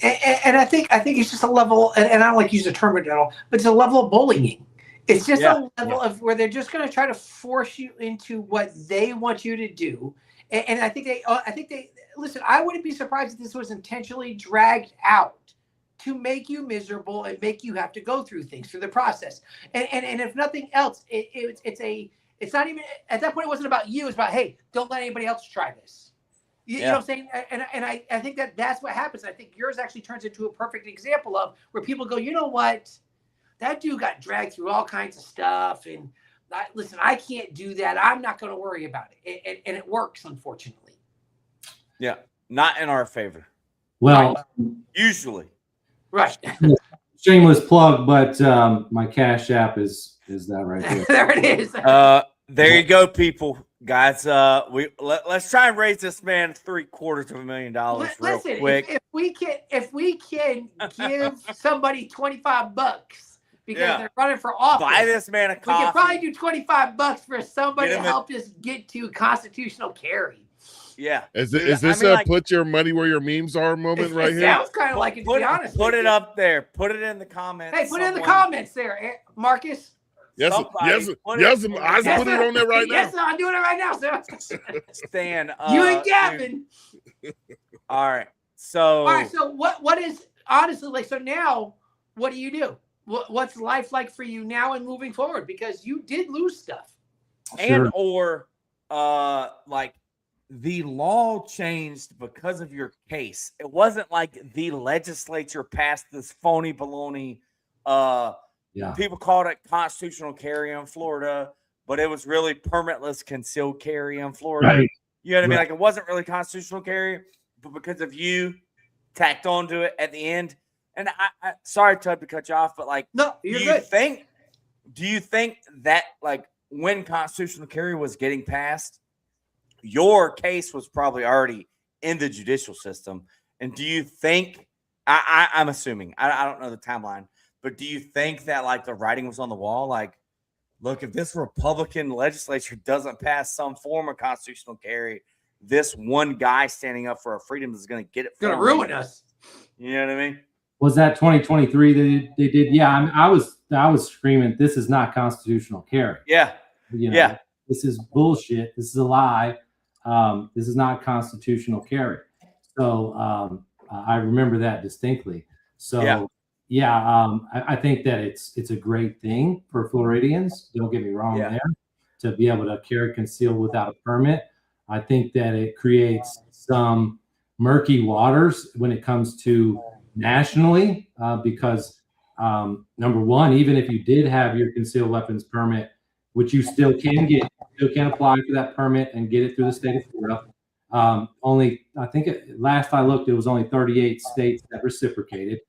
And I think it's just a level, and I don't like to use the term at all, but it's a level of bullying. It's just a level of where they're just going to try to force you into what they want you to do. And I think they listen. I wouldn't be surprised if this was intentionally dragged out to make you miserable and make you have to go through things through the process. And if nothing else, it's not even at that point. It wasn't about you. It's about, hey, don't let anybody else try this. You know what I'm saying? And I think that's what happens. I think yours actually turns into a perfect example of where people go, you know what? That dude got dragged through all kinds of stuff. And listen, I can't do that. I'm not going to worry about it. And it works, unfortunately. Yeah. Not in our favor. Well, usually. Right. Shameless plug, but my Cash App is that right there. There it is. There you go, people. Guys, let's try and raise this man $750,000 real quick. If we can give somebody $25 because they're running for office, buy this man a coffee. We can probably do $25 for somebody to help us get to constitutional carry. Yeah. Is this a put your money where your memes are moment right here? Sounds kind of like it, to be honest. Put it up there. Put it in the comments. Hey, put it in the comments there, Marcus. Yes, I put it on there right now. Yes, I'm doing it right now, sir. Stan, you and Gavin. All right. So what is honestly like? So now, what do you do? What's life like for you now and moving forward? Because you did lose stuff, like the law changed because of your case. It wasn't like the legislature passed this phony baloney. People called it constitutional carry in Florida, but it was really permitless concealed carry in Florida. Right. You know what I mean? Like it wasn't really constitutional carry, but because of you tacked onto it at the end. And I sorry, Tub, to cut you off, but like, no, you're good. do you think that like when constitutional carry was getting passed, your case was probably already in the judicial system? And do you think, I'm assuming, I don't know the timeline, but do you think that like the writing was on the wall? Like, look, if this Republican legislature doesn't pass some form of constitutional carry, this one guy standing up for our freedoms is going to get it. It's going to ruin us. You know what I mean? Was that 2023 they did? Yeah, I was screaming, this is not constitutional carry. Yeah. Yeah. This is bullshit. This is a lie. This is not constitutional carry. So I remember that distinctly. So I think that it's a great thing for Floridians. Don't get me wrong there, to be able to carry concealed without a permit. I think that it creates some murky waters when it comes to nationally, because number one, even if you did have your concealed weapons permit, which you still can get, you still can apply for that permit and get it through the state of Florida. Only, I think last I looked, it was only 38 states that reciprocated.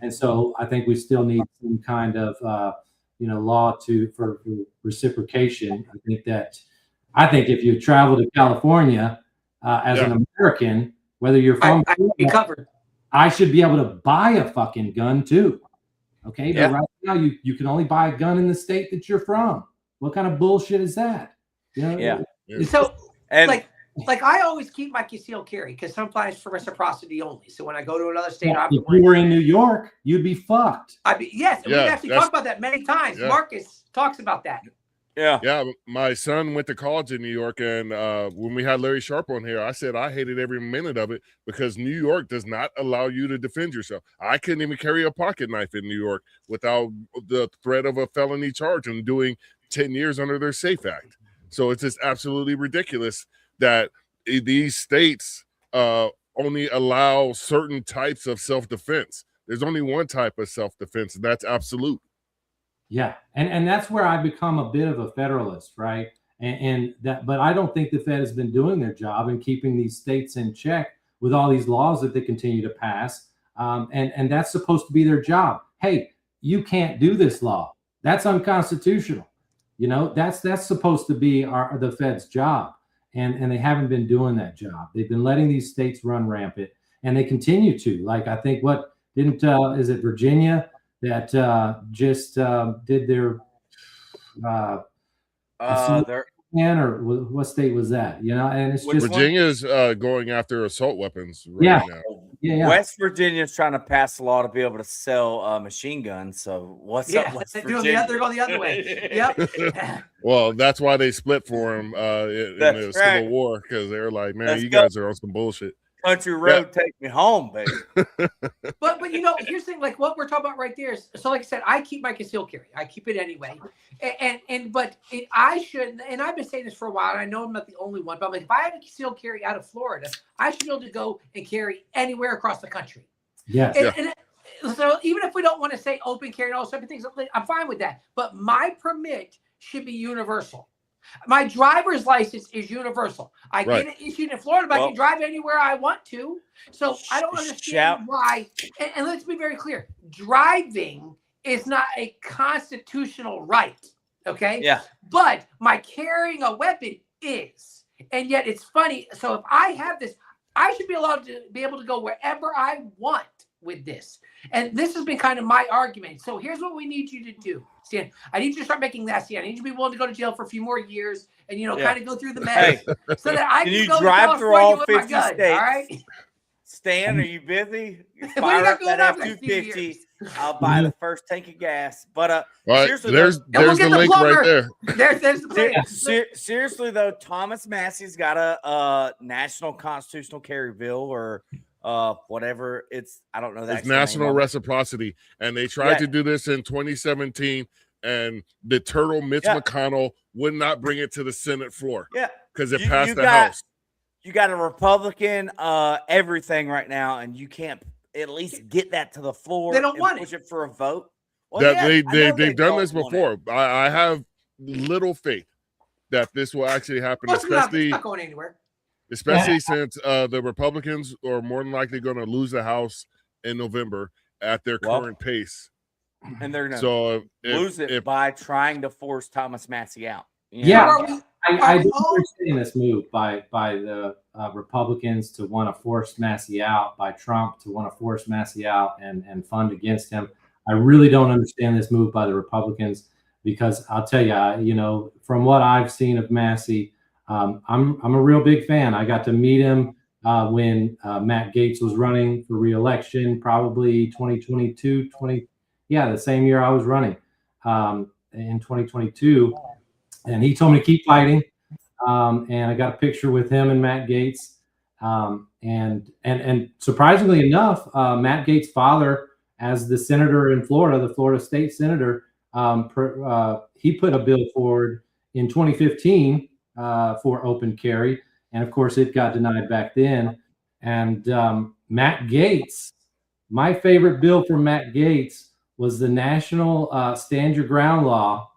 And so I think we still need some kind of, law for reciprocation. I think if you travel to California as an American, whether you're from, I should be able to buy a fucking gun too. Okay. But right now you can only buy a gun in the state that you're from. What kind of bullshit is that? So like I always keep my concealed carry because sometimes for reciprocity only. So when I go to another state, if you were in New York, you'd be fucked. We've actually talked about that many times. Yeah. Marcus talks about that. Yeah. My son went to college in New York, and when we had Larry Sharp on here, I said I hated every minute of it because New York does not allow you to defend yourself. I couldn't even carry a pocket knife in New York without the threat of a felony charge and doing 10 years under their SAFE Act. So it's just absolutely ridiculous that these states only allow certain types of self-defense. There's only one type of self-defense, and that's absolute. Yeah, and that's where I become a bit of a federalist, right? But I don't think the Fed has been doing their job in keeping these states in check with all these laws that they continue to pass. And that's supposed to be their job. Hey, you can't do this law. That's unconstitutional. That's supposed to be the Fed's job. And they haven't been doing that job. They've been letting these states run rampant, and they continue to. Like, I think is it Virginia that just did their or what state was that? And it's just Virginia's going after assault weapons right now. Yeah. West Virginia's trying to pass a law to be able to sell machine guns. So what's up, West Virginia? They're going the other way. Yep. Well, that's why they split for him in the Civil War, because they're like, man, you guys are on some bullshit. Country road, take me home, baby. but here's the thing, like what we're talking about right there is, so like I said, I keep my concealed carry. I keep it anyway. I should, and I've been saying this for a while, and I know I'm not the only one, but I'm like, if I have a concealed carry out of Florida, I should be able to go and carry anywhere across the country. Yes. So even if we don't want to say open carry and all those type of things, I'm fine with that. But my permit should be universal. My driver's license is universal. I get it issued in Florida, but I can drive anywhere I want to. So I don't understand why. And let's be very clear. Driving is not a constitutional right. Okay? Yeah. But my carrying a weapon is. And yet it's funny. So if I have this, I should be allowed to be able to go wherever I want with this. And this has been kind of my argument. So here's what we need you to do, Stan. I need you to start making that, Stan. I need you to be willing to go to jail for a few more years and, kind of go through the mess so that I can go drive through all 50 states. All right? Stan, are you busy? Fire up that F-250. I'll buy the first tank of gas. But seriously, there's the link right there. There's the plan. Seriously though, Thomas Massey's got a national constitutional carry bill or whatever it's, I don't know that. It's national reciprocity, and they tried to do this in 2017, and the turtle Mitch McConnell would not bring it to the Senate floor. Yeah, because it passed the House. You got a Republican everything right now, and you can't at least get that to the floor. They don't want push it for a vote. Well, they've done this before. I have little faith that this will actually happen, especially not going anywhere. Especially since the Republicans are more than likely going to lose the House in November at their current pace. And they're going to So lose it by trying to force Thomas Massey out. Yeah, I don't understand this move by the Republicans to want to force Massey out, by Trump to want to force Massey out and fund against him. I really don't understand this move by the Republicans, because I'll tell you, from what I've seen of Massey, I'm a real big fan. I got to meet him when Matt Gaetz was running for re-election, probably 2022, the same year I was running in 2022. And he told me to keep fighting. And I got a picture with him and Matt Gaetz. And surprisingly enough, Matt Gaetz' father, as the senator in Florida, the Florida state senator, he put a bill forward in 2015 for open carry. And of course, it got denied back then. And Matt Gaetz, my favorite bill from Matt Gaetz was the National Stand Your Ground Law.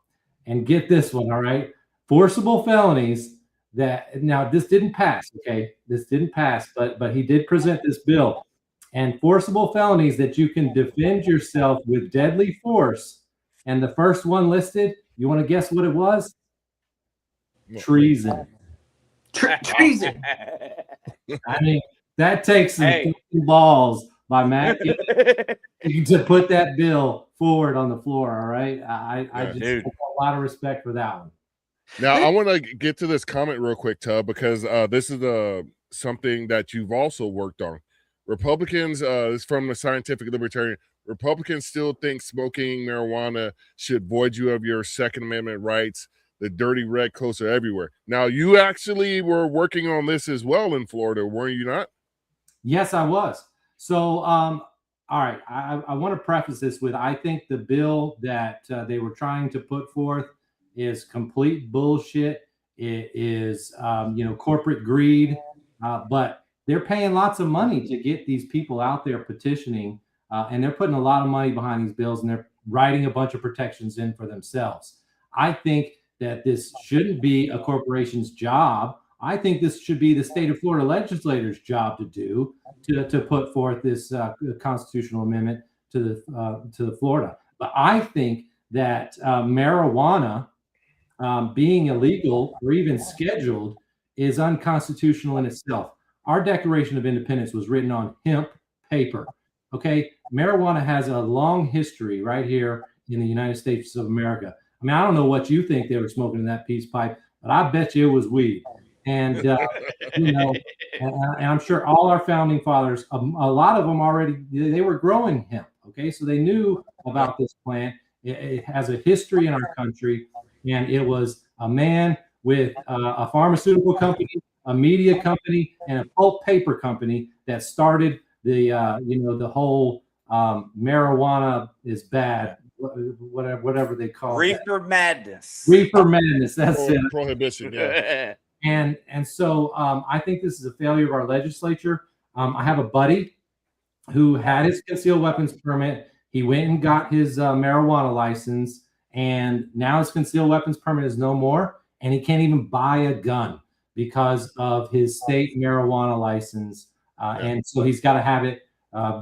And get this one, all right? Forcible felonies that, now this didn't pass, okay? This didn't pass, but he did present this bill. And forcible felonies that you can defend yourself with deadly force. And the first one listed, you want to guess what it was? Treason. Treason. I mean, that takes some balls by Matt to put that bill forward on the floor. All right, I just have a lot of respect for that one. Now I want to get to this comment real quick, Tub, because this is something that you've also worked on. Republicans, is from the Scientific Libertarian. Republicans still think smoking marijuana should void you of your Second Amendment rights. The dirty red coats are everywhere. Now, you actually were working on this as well in Florida, weren't you not? Yes, I was. So, all right, I want to preface this with, I think the bill that they were trying to put forth is complete bullshit. It is, corporate greed, but they're paying lots of money to get these people out there petitioning, and they're putting a lot of money behind these bills, and they're writing a bunch of protections in for themselves. I think that this shouldn't be a corporation's job. I think this should be the state of Florida legislators' job to do, to put forth this constitutional amendment to the Florida. But I think that marijuana being illegal or even scheduled is unconstitutional in itself. Our Declaration of Independence was written on hemp paper. Okay, marijuana has a long history right here in the United States of America. I mean, I don't know what you think they were smoking in that peace pipe, but I bet you it was weed. And, and I'm sure all our founding fathers, a lot of them already, they were growing hemp. Okay, so they knew about this plant. It has a history in our country, and it was a man with a pharmaceutical company, a media company, and a pulp paper company that started the, the whole marijuana is bad. Whatever they call Reefer Madness. Reefer Madness. That's it. Prohibition. Yeah. And so I think this is a failure of our legislature. I have a buddy who had his concealed weapons permit. He went and got his marijuana license, and now his concealed weapons permit is no more, and he can't even buy a gun because of his state marijuana license. And so he's got to have it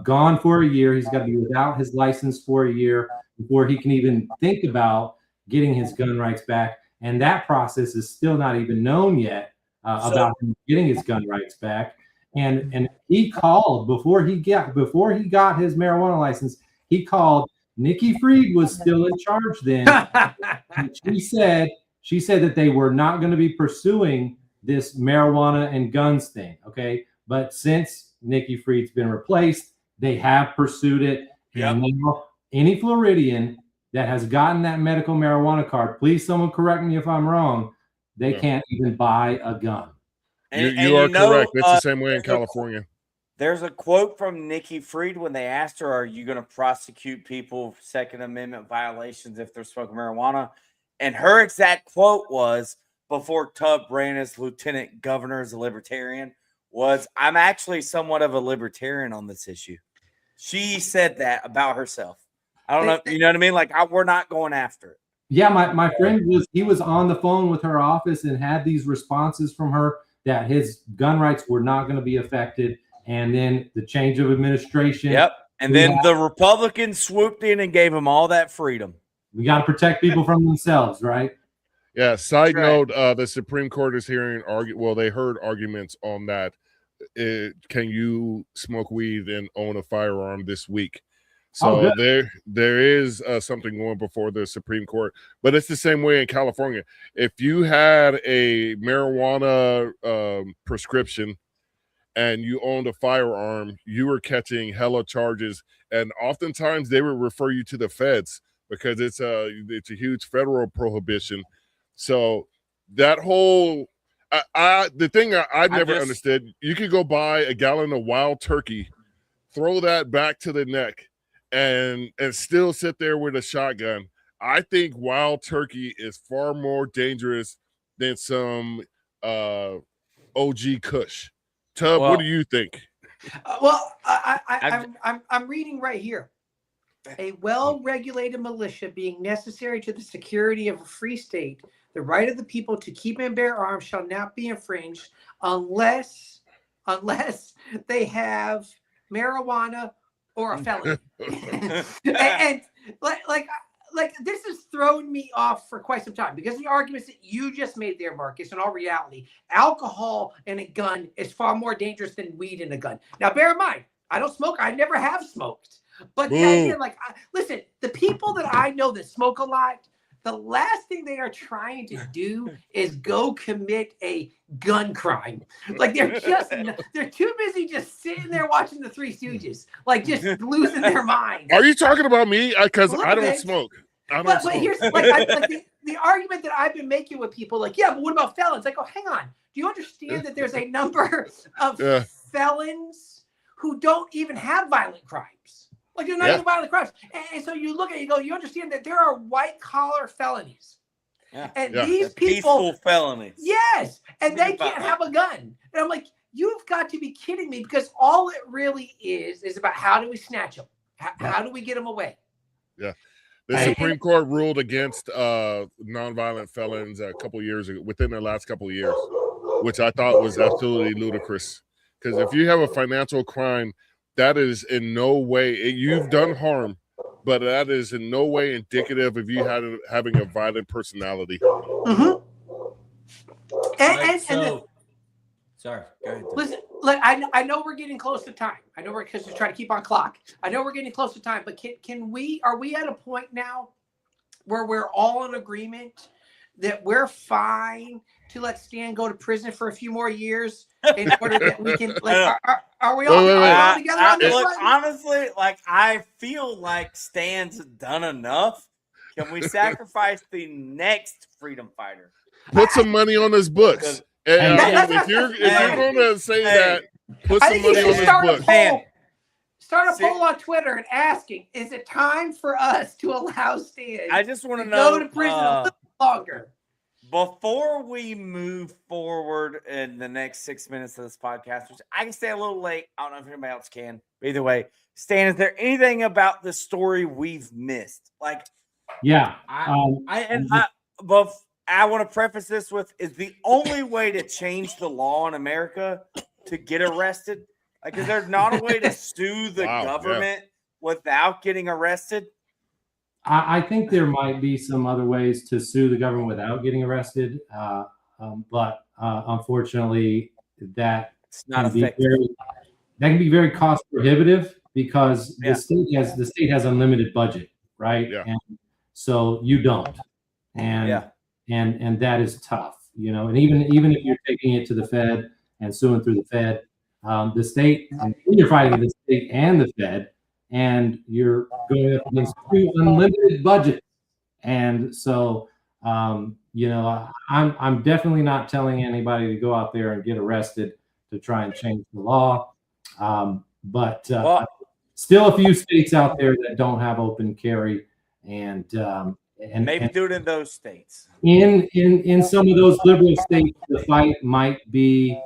gone for a year. He's got to be without his license for a year before he can even think about getting his gun rights back. And that process is still not even known yet about him getting his gun rights back. And he called before he got his marijuana license. He called. Nikki Fried was still in charge then. she said that they were not going to be pursuing this marijuana and guns thing. Okay, but since Nikki Fried's been replaced, they have pursued it. Yep. And now any Floridian that has gotten that medical marijuana card, please someone correct me if I'm wrong, they can't even buy a gun. You are correct. It's the same way in California. There's a quote from Nikki Fried when they asked her, are you going to prosecute people for Second Amendment violations if they're smoking marijuana? And her exact quote was, before Tubb ran as lieutenant governor as a libertarian, was, I'm actually somewhat of a libertarian on this issue. She said that about herself. I don't know. You know what I mean? Like, we're not going after it. Yeah, my friend was on the phone with her office and had these responses from her that his gun rights were not going to be affected. And then the change of administration, And then the Republicans swooped in and gave them all that freedom. We got to protect people from themselves, right? Yeah. Side note: the Supreme Court is hearing they heard arguments on that. Can you smoke weed and own a firearm this week? So there is something going before the Supreme Court, but it's the same way in California. If you had a marijuana prescription and you owned a firearm, you were catching hella charges, and oftentimes they would refer you to the feds because it's a huge federal prohibition. So that whole the thing I've never understood, you could go buy a gallon of wild turkey, throw that back to the neck, and still sit there with a shotgun. I think wild turkey is far more dangerous than some OG Kush. Tub, what do you think? I'm reading right here. A well-regulated militia being necessary to the security of a free state, the right of the people to keep and bear arms shall not be infringed unless they have marijuana or a felony. and like this has thrown me off for quite some time because the arguments that you just made there, Marcus, in all reality, alcohol and a gun is far more dangerous than weed and a gun. Now, bear in mind, I don't smoke. I never have smoked. But the idea, listen, the people that I know that smoke a lot, the last thing they are trying to do is go commit a gun crime. Like they're too busy just sitting there watching the Three Stooges, like just losing their minds. Are you talking about me? Because I don't smoke. But here's the argument that I've been making with people, like, yeah, but what about felons? Like, oh, hang on. Do you understand that there's a number of felons who don't even have violent crimes? Like, they're not even violent crimes. And so you look at it, you go, you understand that there are white-collar felonies. Yeah. And these people... Peaceful felonies. Yes. And they can't have a gun. And I'm like, you've got to be kidding me, because all it really is about how do we snatch them? How do we get them away? Yeah. The Supreme Court ruled against nonviolent felons a couple years ago, within the last couple of years, which I thought was absolutely ludicrous. Because if you have a financial crime, that is in no way, you've done harm, but that is in no way indicative of you having a violent personality. Mm-hmm. Sorry, go ahead. Listen, like I know we're getting close to time. I know because we're trying to keep on clock. I know we're getting close to time, but are we at a point now where we're all in agreement that we're fine to let Stan go to prison for a few more years in order that we can, like, are we all together on this? Look, honestly, like, I feel like Stan's done enough. Can we sacrifice the next freedom fighter? Put some money on his books. If you're going to say that, put some money on his books. Start a poll on Twitter and asking, is it time for us to allow Stan I just want to know, go to prison a little longer? Before we move forward in the next 6 minutes of this podcast, which I can stay a little late. I don't know if anybody else can. But either way, Stan, is there anything about the story we've missed? Like, yeah. I want to preface this with, is the only way to change the law in America to get arrested? Like, is there not a way to sue the government without getting arrested? I think there might be some other ways to sue the government without getting arrested, but unfortunately, that can be very cost prohibitive because the state has unlimited budget, right? Yeah. And so you don't, and that is tough, you know. And even if you're taking it to the Fed and suing through the Fed, the state, and you're fighting the state and the Fed. And you're going up against two unlimited budgets, and so you know, I'm definitely not telling anybody to go out there and get arrested to try and change the law, but still a few states out there that don't have open carry, and maybe do it in those states. In some of those liberal states, the fight might be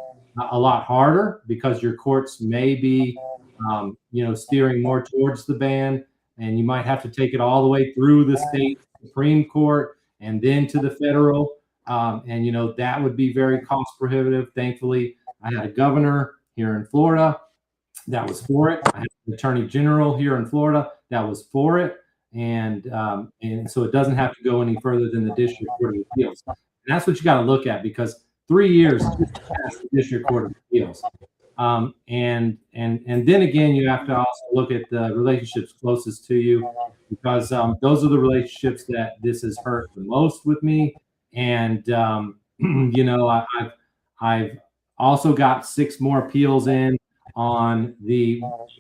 a lot harder because your courts may be steering more towards the ban, and you might have to take it all the way through the state Supreme Court and then to the federal. And, you know, that would be very cost prohibitive. Thankfully, I had a governor here in Florida that was for it. I have an attorney general here in Florida that was for it. And so it doesn't have to go any further than the District Court of Appeals. And that's what you got to look at, because 3 years just past the District Court of Appeals. And then again, you have to also look at the relationships closest to you, because those are the relationships that this has hurt the most with me. And you know, I've also got 6 more appeals in on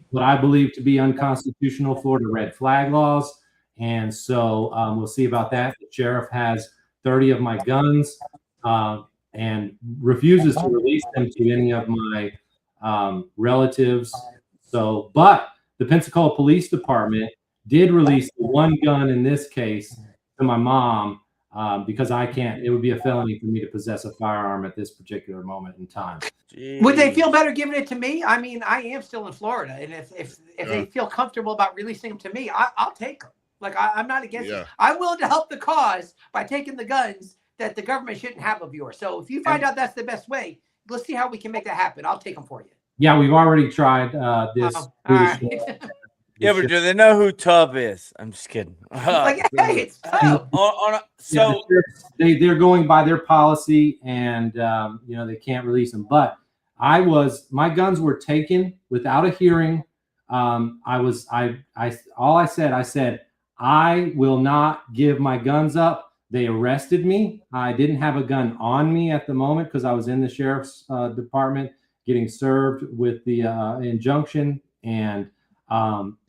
what I believe to be unconstitutional Florida red flag laws. And so we'll see about that. The sheriff has 30 of my guns and refuses to release them to any of my relatives. So, but the Pensacola Police Department did release the 1 gun in this case to my mom, because it would be a felony for me to possess a firearm at this particular moment in time. Jeez. Would they feel better giving it to me? I mean, I am still in Florida, and if they feel comfortable about releasing them to me, I'll take them. Like, I'm not against it. I'm willing to help the cause by taking the guns that the government shouldn't have of yours. So if you find out that's the best way, let's see how we can make that happen. I'll take them for you. Yeah, we've already tried this. All right. Yeah, but do they know who Tub is? I'm just kidding. Like, hey, it's Tub. So they're going by their policy, and you know, they can't release them. But my guns were taken without a hearing. I said I will not give my guns up. They arrested me. I didn't have a gun on me at the moment because I was in the sheriff's department getting served with the injunction, and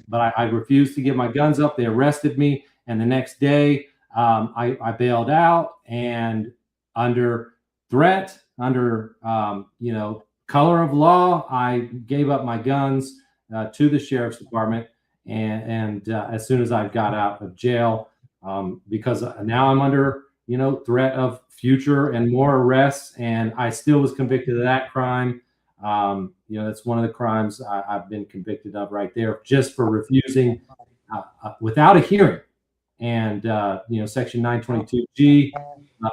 but I refused to give my guns up. They arrested me, and the next day I bailed out, and under threat, under you know, color of law, I gave up my guns to the sheriff's department, and as soon as I got out of jail, because now I'm under, you know, threat of future and more arrests, and I still was convicted of that crime. You know, that's one of the crimes I've been convicted of right there, just for refusing without a hearing. And you know, Section 922G,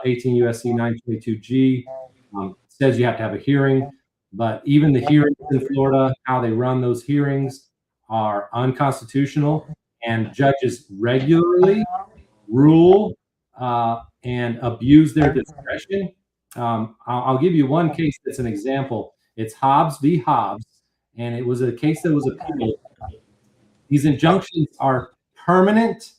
18 USC 922G says you have to have a hearing. But even the hearings in Florida, how they run those hearings, are unconstitutional, and judges regularly rule and abuse their discretion. I'll give you one case that's an example. It's Hobbs v. Hobbs, and it was a case that was appealed. These injunctions are permanent,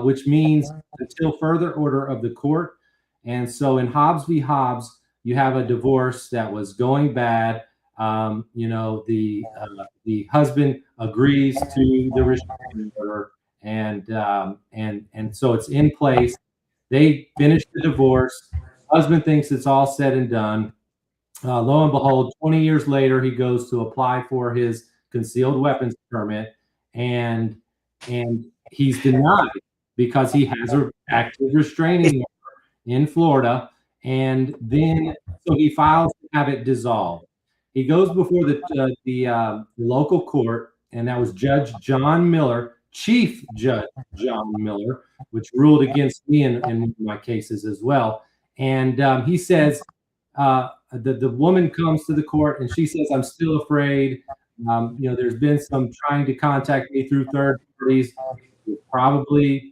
which means until further order of the court. And so in Hobbs v. Hobbs, you have a divorce that was going bad. You know, the husband agrees to the restraining order, and so it's in place. They finish the divorce. Husband thinks it's all said and done. Lo and behold, 20 years later, he goes to apply for his concealed weapons permit, and he's denied because he has an active restraining order in Florida. And then, so he files to have it dissolved. He goes before the local court, and that was Judge John Miller, Chief Judge John Miller, which ruled against me in one of my cases as well. And he says, the woman comes to the court, and she says, I'm still afraid. You know, there's been some trying to contact me through third parties. It's probably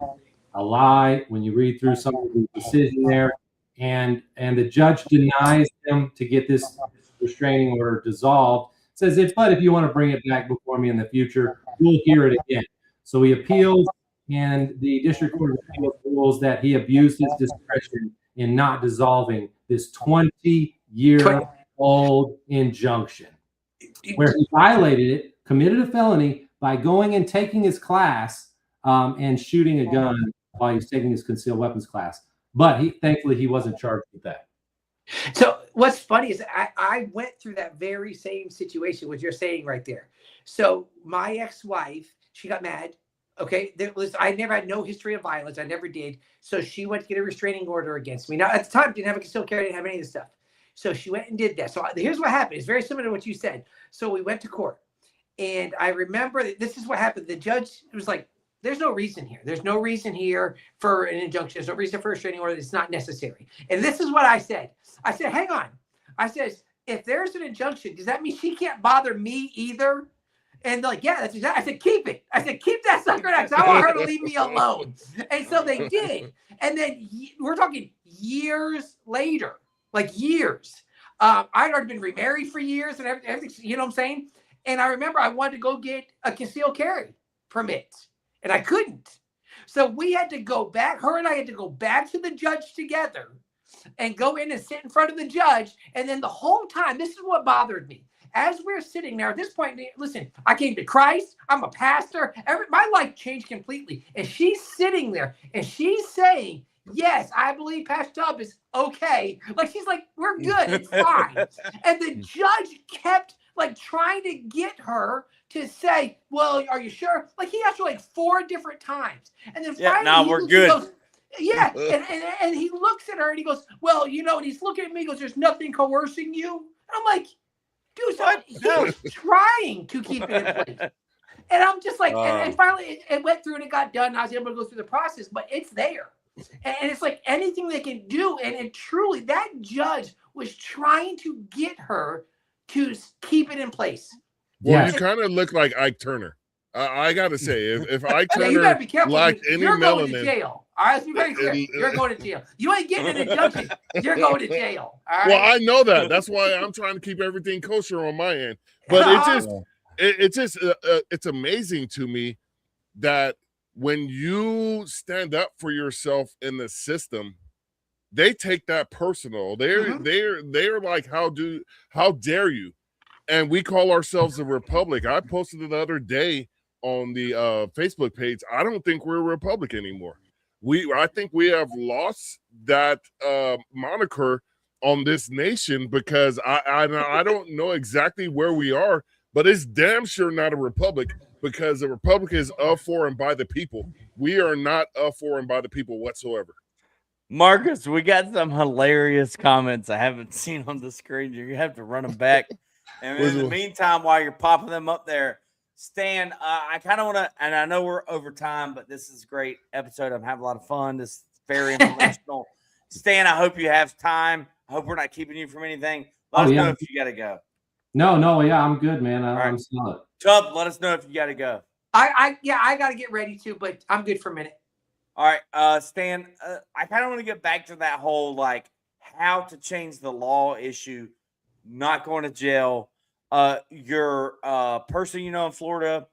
a lie when you read through some of the decision there. And the judge denies him to get this restraining order dissolved. Says, but if you want to bring it back before me in the future, we'll hear it again. So he appeals, and the District Court of Appeals rules that he abused his discretion in not dissolving this 20-year-old injunction, where he violated it, committed a felony by going and taking his class and shooting a gun while he was taking his concealed weapons class. But thankfully he wasn't charged with that. So what's funny is I went through that very same situation, what you're saying right there. So my ex-wife, she got mad. Okay, I never had no history of violence. I never did. So she went to get a restraining order against me. Now at the time, didn't have a concealed carry, didn't have any of this stuff. So she went and did that. So here's what happened. It's very similar to what you said. So we went to court, and I remember that this is what happened. The judge was like, there's no reason here. There's no reason here for an injunction. There's no reason for a restraining order. It's not necessary. And this is what I said. I said, hang on. I says, if there's an injunction, does that mean she can't bother me either? And like, yeah, that's exactly. I said, keep it. I said, keep that sucker next. I want her to leave me alone. And so they did. And then we're talking years later, like years. I'd already been remarried for years and everything, you know what I'm saying? And I remember I wanted to go get a concealed carry permit, and I couldn't. So we had to go back. Her and I had to go back to the judge together and go in and sit in front of the judge. And then the whole time, this is what bothered me. As we're sitting there at this point, listen, I came to Christ. I'm a pastor. My life changed completely. And she's sitting there and she's saying, yes, I believe Pastor Tubb is okay. Like, she's like, we're good. It's fine. And the judge kept like trying to get her to say, well, are you sure? Like, he asked her like 4 different times. And then finally, we're good. Goes, yeah. And he looks at her and he goes, well, you know, and he's looking at me and goes, there's nothing coercing you. And I'm like, dude, so he was trying to keep it in place. And I'm just like, and finally it went through and it got done. I was able to go through the process, but it's there. And it's like anything they can do. And truly, that judge was trying to get her to keep it in place. Well, you kind of look like Ike Turner. I got to say, if Ike Turner you gotta be careful. lacked any you're melanin, going to jail. All right, let's be very clear. You're going to jail. You ain't getting an injunction. You're going to jail. All right? Well, I know that. That's why I'm trying to keep everything kosher on my end. But it's amazing to me that when you stand up for yourself in the system, they take that personal. They're like, how dare you? And we call ourselves a republic. I posted it the other day on the Facebook page. I don't think we're a republic anymore. I think we have lost that moniker on this nation because I don't know exactly where we are, but it's damn sure not a republic because the republic is of, for, and by the people. We are not of, for, and by the people whatsoever. Marcus, we got some hilarious comments I haven't seen on the screen. You have to run them back. And in the meantime, while you're popping them up there, Stan, I kind of want to, and I know we're over time, but this is a great episode. I'm having a lot of fun. This is very informational. Stan, I hope you have time. I hope we're not keeping you from anything. Let us know if you got to go. No, yeah, I'm good, man. I'm solid. Tubb, let us know if you got to go. I got to get ready too, but I'm good for a minute. All right, Stan, I kind of want to get back to that whole, like, how to change the law issue, not going to jail. Your person you know in Florida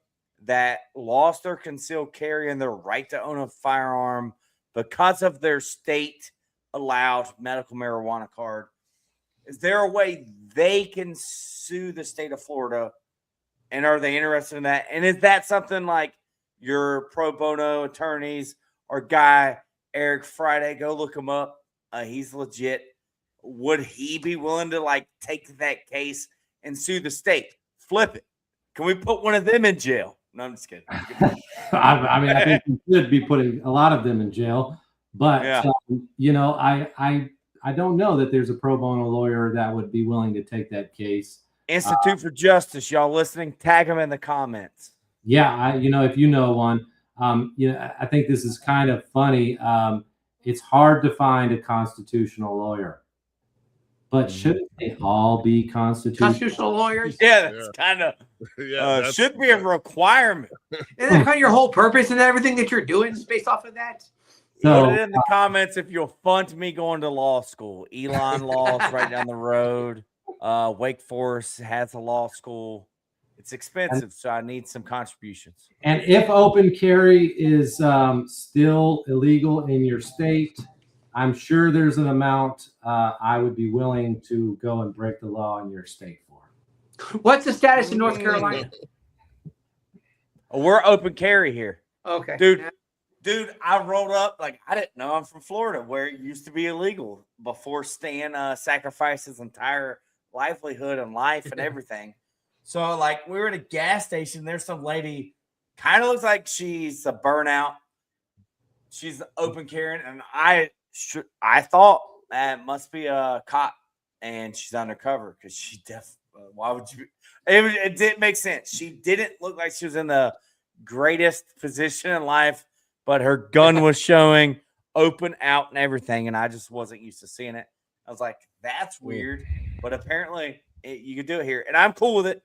that lost their concealed carry and their right to own a firearm because of their state allowed medical marijuana card. Is there a way they can sue the state of Florida? And are they interested in that? And is that something like your pro bono attorneys or guy, Eric Friday, go look him up. He's legit. Would he be willing to like take that case and sue the state? Flip it. Can we put one of them in jail? No, I'm just kidding. I mean, I think we should be putting a lot of them in jail, but you know, I don't know that there's a pro bono lawyer that would be willing to take that case. Institute for Justice, y'all listening? Tag them in the comments. Yeah, you know, if you know one, you know, I think this is kind of funny. It's hard to find a constitutional lawyer, but shouldn't they all be constitutional lawyers? Yeah, that's kind of should be a requirement. Isn't that kind of your whole purpose and everything that you're doing is based off of that? So, put it in the comments if you'll fund me going to law school. Elon Law is right down the road. Wake Forest has a law school. It's expensive, so I need some contributions. And if open carry is still illegal in your state, I'm sure there's an amount I would be willing to go and break the law in your state for. What's the status in North Carolina? We're open carry here. Okay. Dude, I rolled up like I didn't know I'm from Florida, where it used to be illegal before Stan sacrificed his entire livelihood and life and everything. So, like, we were at a gas station. There's some lady, kind of looks like she's a burnout. She's open carrying, and I thought that must be a cop, and she's undercover because she why would you? It didn't make sense. She didn't look like she was in the greatest position in life, but her gun was showing open out and everything, and I just wasn't used to seeing it. I was like, that's weird. but apparently you can do it here, and I'm cool with it.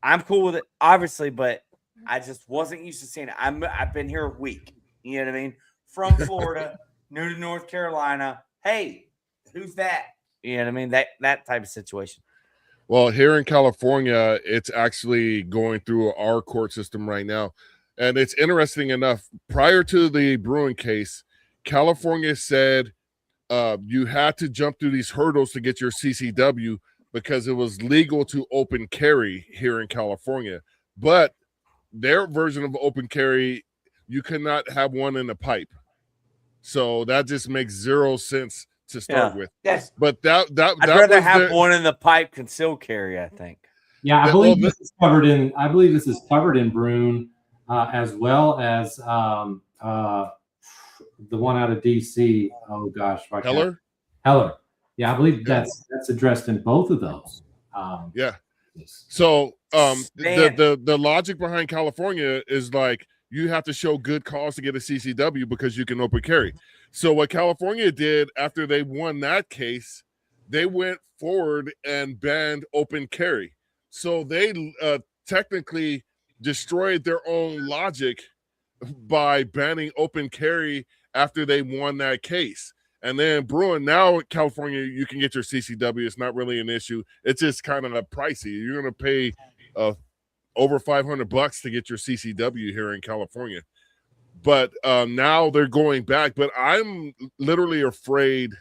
I'm cool with it, obviously, but I just wasn't used to seeing it. I've been here a week. You know what I mean? From Florida, new to North Carolina. Hey, who's that? You know what I mean? That type of situation. Well, here in California, it's actually going through our court system right now. And it's interesting enough, prior to the Bruin case, California said you had to jump through these hurdles to get your CCW because it was legal to open carry here in California. But their version of open carry, you cannot have one in a pipe. So that just makes zero sense to start with. Yes. But I'd rather have one in the pipe concealed carry, I think. Yeah, I believe this is covered in. I believe this is covered in Bruin, as well as the one out of DC. Oh gosh, Heller. Yeah, I believe that's addressed in both of those. Yeah. So the logic behind California is like you have to show good cause to get a CCW because you can open carry. So what California did after they won that case, they went forward and banned open carry. So they technically destroyed their own logic by banning open carry after they won that case. And then Bruin, now California, you can get your CCW. It's not really an issue. It's just kind of pricey. You're going to pay over $500 to get your CCW here in California. But now they're going back. But I'm literally afraid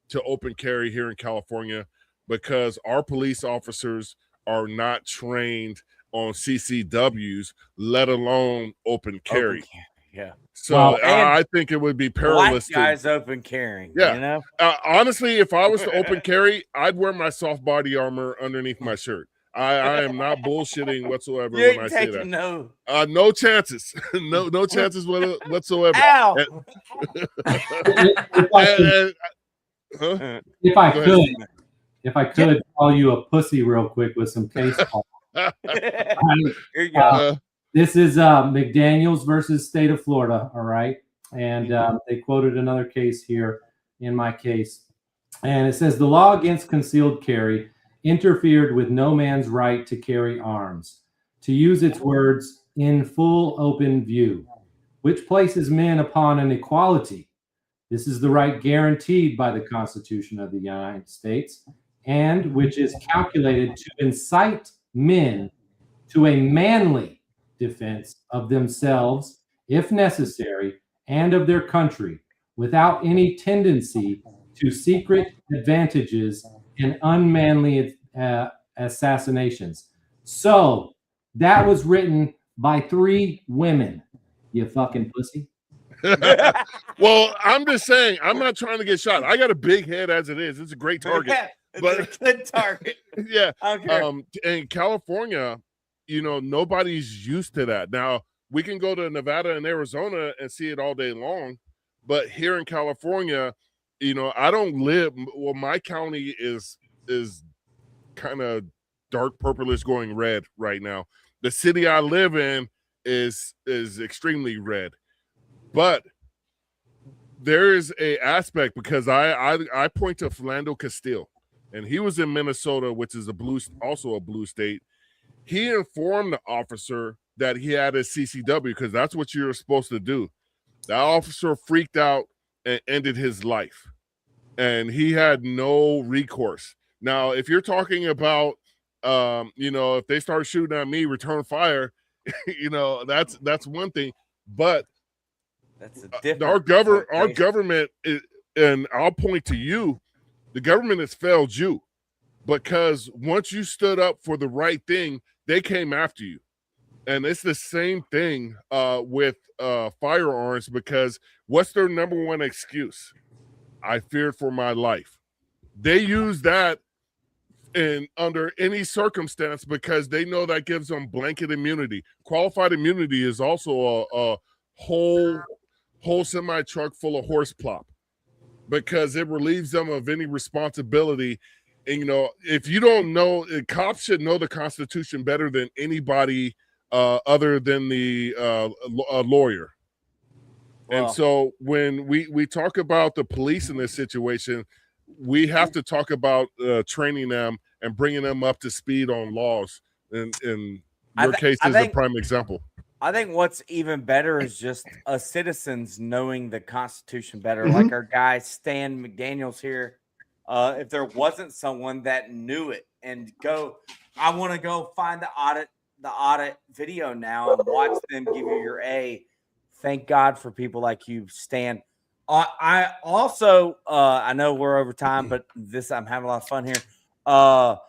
to open carry here in California because our police officers are not trained on CCWs, let alone open carry. Yeah. So I think it would be perilous. Black guys open carrying. Yeah. You know? Honestly, if I was to open carry, I'd wear my soft body armor underneath my shirt. I am not bullshitting whatsoever when I say that. No chances. no chances whatsoever. Ow! If I could call you a pussy real quick with some case law. Here you go. This is McDaniels versus state of Florida, all right? And they quoted another case here in my case. And it says, the law against concealed carry interfered with no man's right to carry arms, to use its words, in full open view, which places men upon an equality. This is the right guaranteed by the Constitution of the United States, and which is calculated to incite men to a manly defense of themselves, if necessary, and of their country, without any tendency to secret advantages and unmanly assassinations. So that was written by 3 women, you fucking pussy. Well, I'm just saying, I'm not trying to get shot. I got a big head as it is. It's a great target. Yeah, it's a good target. Yeah. Okay. In California, nobody's used to that. Now, we can go to Nevada and Arizona and see it all day long, but here in California, I don't live. Well, my county is kind of dark purplish going red right now. The city I live in is extremely red, but there's a aspect because I point to Philando Castile, and he was in Minnesota, which is also a blue state. He informed the officer that he had a CCW because that's what you're supposed to do. The officer freaked out and ended his life, and he had no recourse. Now, if you're talking about, if they start shooting at me, return fire, that's one thing. But that's a different. Our government, and I'll point to you, the government has failed you because once you stood up for the right thing, they came after you. And it's the same thing with firearms because what's their number one excuse? I feared for my life. They use that under any circumstance because they know that gives them blanket immunity. Qualified immunity is also a whole semi-truck full of horse plop because it relieves them of any responsibility. And, if you don't know, cops should know the Constitution better than anybody other than the lawyer. Wow. And so when we talk about the police in this situation, we have to talk about training them and bringing them up to speed on laws. And your case is a prime example. I think what's even better is just citizens knowing the Constitution better. Like our guy Stan McDaniels here. If there wasn't someone that knew it and I want to go find the audit video now and watch them give you your A. Thank God for people like you, Stan. I also I know we're over time, but I'm having a lot of fun here. Are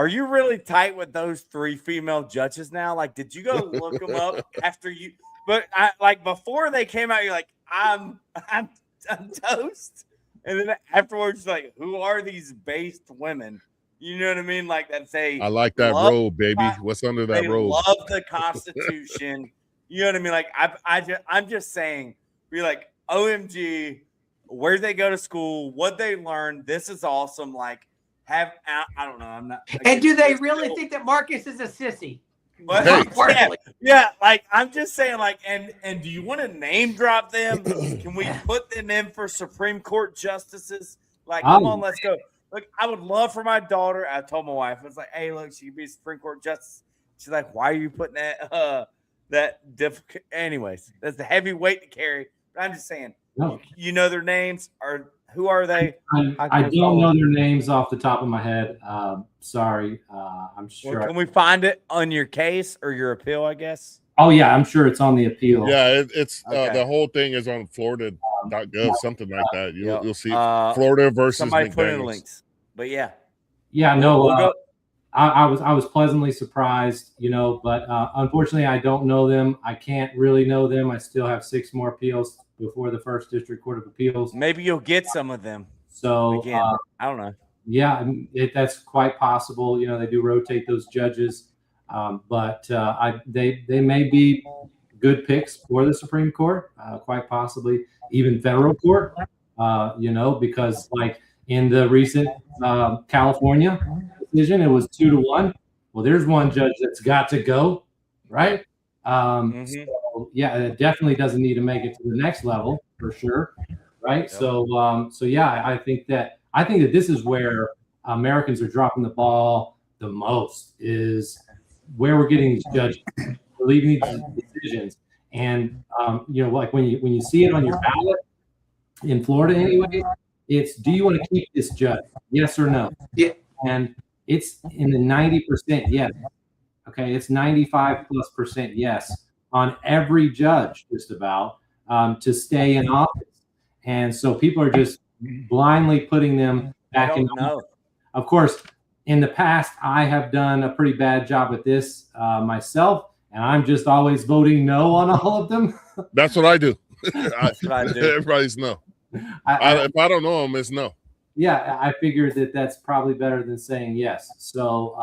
you really tight with those 3 female judges now? Like, did you go look them up after you? But before they came out, you're like, I'm toast. And then afterwards, like, who are these based women? You know what I mean? Like that say, I like that robe, baby. What's under that robe? Love the Constitution. You know what I mean? Like I'm just saying, be like, OMG, where they go to school, what they learn. This is awesome. Like, I don't know. I'm not. And do they really think that Marcus is a sissy? But, yeah, like I'm just saying, like, and do you want to name drop them? Can we put them in for Supreme Court justices? Like, come on, let's go. Look, I would love for my daughter. I told my wife, I was like, hey, look, she could be a Supreme Court justice. She's like, why are you putting that difficult? Anyways, that's the heavy weight to carry. But I'm just saying, you know their names, or who are they? I don't know their names off the top of my head. Sorry. I'm sure. Well, can we find it on your case or your appeal, I guess? Oh, yeah, I'm sure it's on the appeal. Yeah, it's the whole thing is on Florida.gov, something like that. You'll see Florida versus somebody McDaniels. put in links. But yeah. Yeah, no, I was pleasantly surprised, but unfortunately I don't know them. I can't really know them. I still have 6 more appeals before the First District Court of Appeals. Maybe you'll get some of them. So again, I don't know. Yeah, that's quite possible. They do rotate those judges, but they may be good picks for the Supreme Court, quite possibly even federal court. Because like in the recent California decision, it was 2-1. Well, there's one judge that's got to go, right? So yeah, it definitely doesn't need to make it to the next level for sure, right? Yep. So yeah, I think that this is where Americans are dropping the ball the most, is where we're getting these judges, we're leaving these decisions, and like when you see it on your ballot in Florida anyway, it's, do you want to keep this judge? Yes or no? Yeah. And it's in the 90% yes. Okay, it's 95+% yes on every judge, just about, to stay in office. And so people are just blindly putting them back in office. Of course, in the past, I have done a pretty bad job at this myself, and I'm just always voting no on all of them. That's what I do. That's what I do. Everybody's no. If I don't know them, it's no. Yeah, I figured that's probably better than saying yes. So,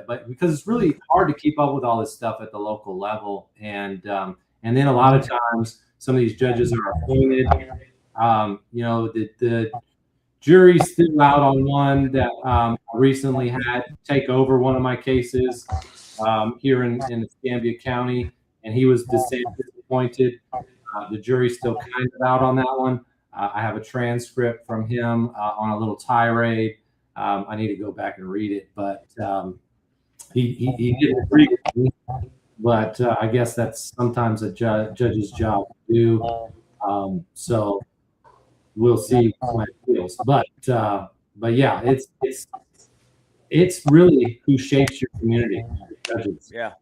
but because it's really hard to keep up with all this stuff at the local level, and then a lot of times some of these judges are appointed. The jury's still out on one that I recently had take over one of my cases here in Escambia County, and he was disappointed. The jury's still kind of out on that one. I have a transcript from him on a little tirade. I need to go back and read it, but he didn't agree with me. But I guess that's sometimes a judge's job to do. So we'll see how it feels. But yeah, it's really who shapes your community. Judges. Yeah.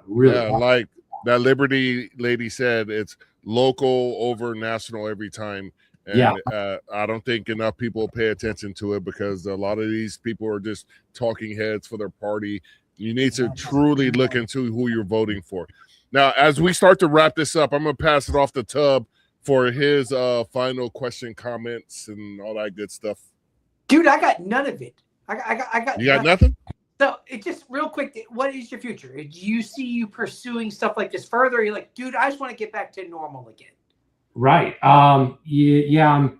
Really. Yeah, like that Liberty lady said, it's local over national every time. And I don't think enough people pay attention to it, because a lot of these people are just talking heads for their party. You need to truly look into who you're voting for. Now, as we start to wrap this up, I'm going to pass it off to Tub for his final question, comments, and all that good stuff. Dude, I got none of it. I got. You got nothing? So it just real quick. What is your future? Do you see you pursuing stuff like this further? Or you're like, dude, I just want to get back to normal again. Right. Yeah. I'm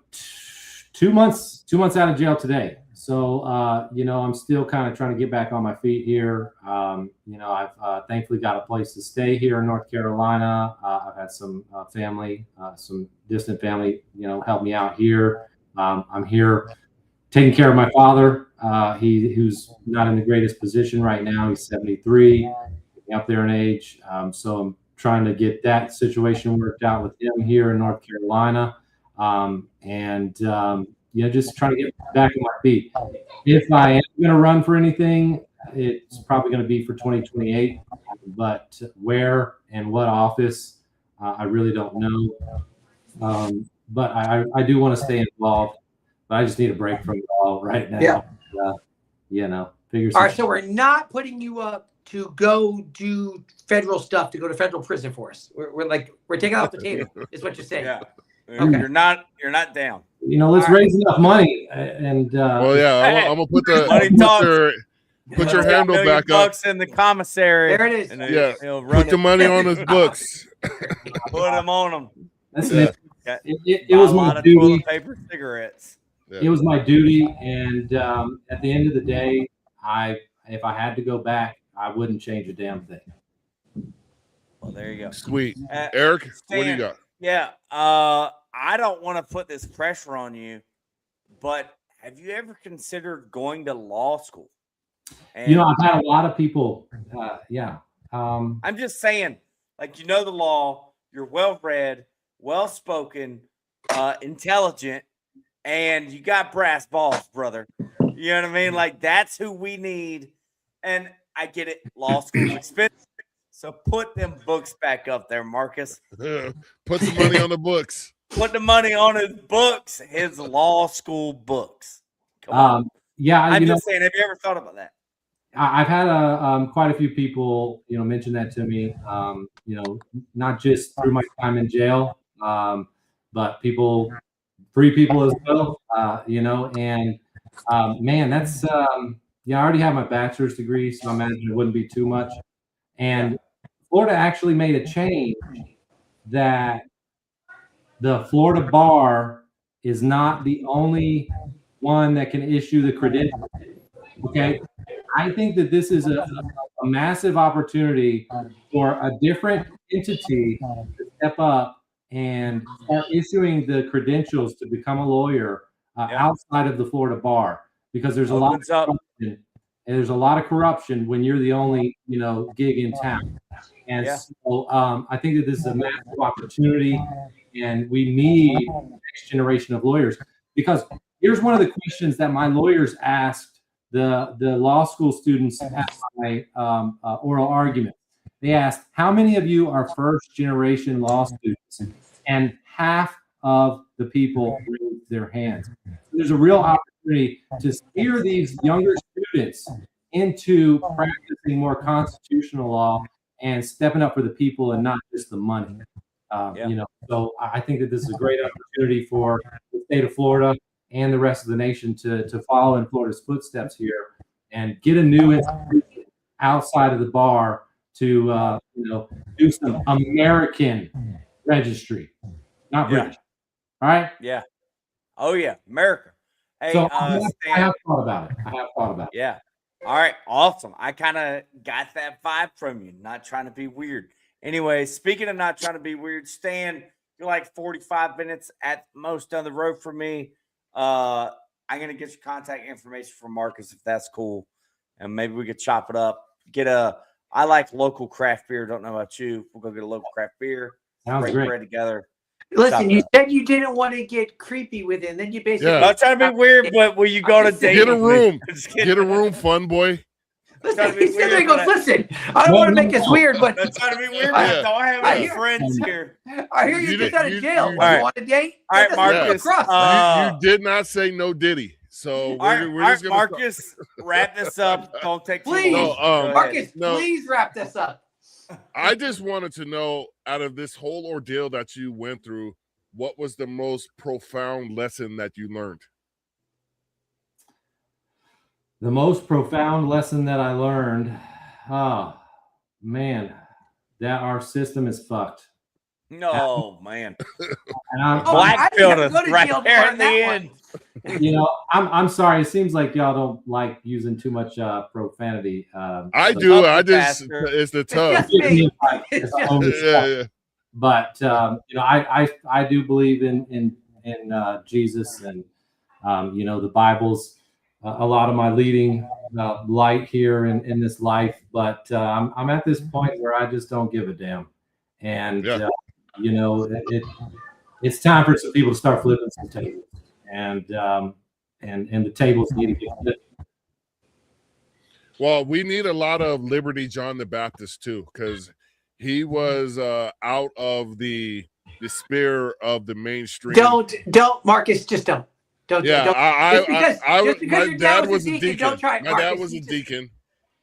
2 months out of jail today. So, I'm still kind of trying to get back on my feet here. I've thankfully got a place to stay here in North Carolina. I've had some family, some distant family, help me out here. I'm here taking care of my father. Who's not in the greatest position right now. He's 73, up there in age. So I'm trying to get that situation worked out with him here in North Carolina. Just trying to get back on my feet. If I am going to run for anything, it's probably going to be for 2028. But where and what office, I really don't know. But I do want to stay involved. But I just need a break from it all right now. Yeah. Figure. All right, so we're not putting you up to go do federal stuff, to go to federal prison for us. We're taking it off the table, is what you're saying. Yeah. Okay. You're not down. Let's raise enough money and. I'm gonna put put your handle back up in the commissary. There it is. And put the money on his books. Put them on them. Listen, it was my duty. Toilet paper, cigarettes. It was my duty, and at the end of the day, if I had to go back, I wouldn't change a damn thing. Well, there you go. Sweet. Eric, Stan, what do you got? Yeah, I don't want to put this pressure on you, but have you ever considered going to law school? And I've had a lot of people. I'm just saying, the law. You're well-read, well-spoken, intelligent, and you got brass balls, brother. You know what I mean? That's who we need. And I get it. Law school's expensive. So put them books back up there, Marcus. Put some money on the books. Put the money on his books, his law school books. Come on. I'm just saying, have you ever thought about that? I've had quite a few people, mention that to me, not just through my time in jail, but free people as well, man, that's, I already have my bachelor's degree, so I imagine it wouldn't be too much. And Florida actually made a change that the Florida bar is not the only one that can issue the credentials. Okay. I think that this is a massive opportunity for a different entity to step up and start issuing the credentials to become a lawyer outside of the Florida bar, because there's a lot of corruption, and there's a lot of corruption when you're the only gig in town. And so I think that this is a massive opportunity, and we need the next generation of lawyers, because here's one of the questions that my lawyers asked the law school students at my oral argument. They asked, how many of you are first generation law students? And half of the people raised their hands. So there's a real opportunity to steer these younger students into practicing more constitutional law and stepping up for the people and not just the money. So I think that this is a great opportunity for the state of Florida and the rest of the nation to follow in Florida's footsteps here and get a new institution outside of the bar to do some American registry, not British. All right? Yeah. Oh yeah, America. Hey, so I have thought about it. Yeah. All right. Awesome. I kind of got that vibe from you. Not trying to be weird. Anyway, speaking of not trying to be weird, Stan, you're like 45 minutes at most down the road from me. I'm gonna get your contact information from Marcus if that's cool, and maybe we could chop it up. I like local craft beer. Don't know about you. We'll go get a local craft beer. Sounds great. Bread together. Listen, you said you didn't want to get creepy with it, and then you basically. I'm not trying to be weird, but will you go to date? Get a room. Get a room, fun boy. Listen, he said there he goes, listen, I don't want to make this weird, but I'm trying to be weird. I don't have any friends here. I hear you just out of jail. You want a date? All right, Marcus. You did not say no Diddy. So we're just gonna Marcus, wrap this up. Don't take too long. Marcus, please wrap this up. I just wanted to know, out of this whole ordeal that you went through, what was the most profound lesson that you learned? The most profound lesson that I learned, man, that our system is fucked. No, man. And I'm black filter right there at the end. I'm sorry. It seems like y'all don't like using too much profanity. I do. It's the tough. But I do believe in Jesus, and The Bible's a lot of my leading light here in this life, but I'm at this point where I just don't give a damn. And, it's time for some people to start flipping some tables, and the tables need to get flipped. Well, we need a lot of Liberty John the Baptist too, because he was out of the sphere of the mainstream. Don't, Marcus, just don't. Don't. My dad was a deacon. Don't try it, my dad was a deacon,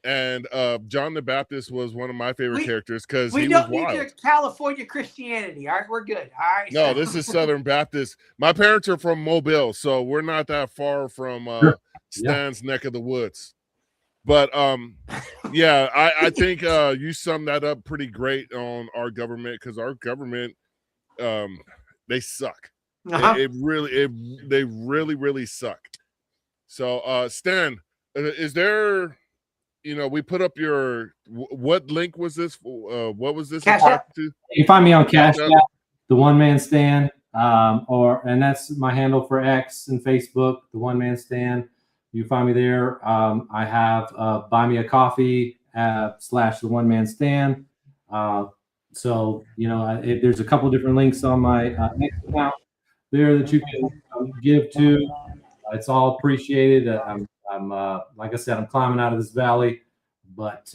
and John the Baptist was one of my favorite characters because he was wild. We don't need your California Christianity. All right, we're good. All right. No, this is Southern Baptist. My parents are from Mobile, so we're not that far from Stan's neck of the woods. But I think you summed that up pretty great on our government, because our government, they suck. Uh-huh. They really suck. So Stan, is there, we put up what link was this? What was this? Cash App. You can find me on Cash App, the One Man Stan, and that's my handle for X and Facebook, the One Man Stan. You can find me there. I have Buy Me a Coffee / the One Man Stan. So there's a couple different links on my X account there that you can give to. It's all appreciated. I'm like I said, I'm climbing out of this valley, but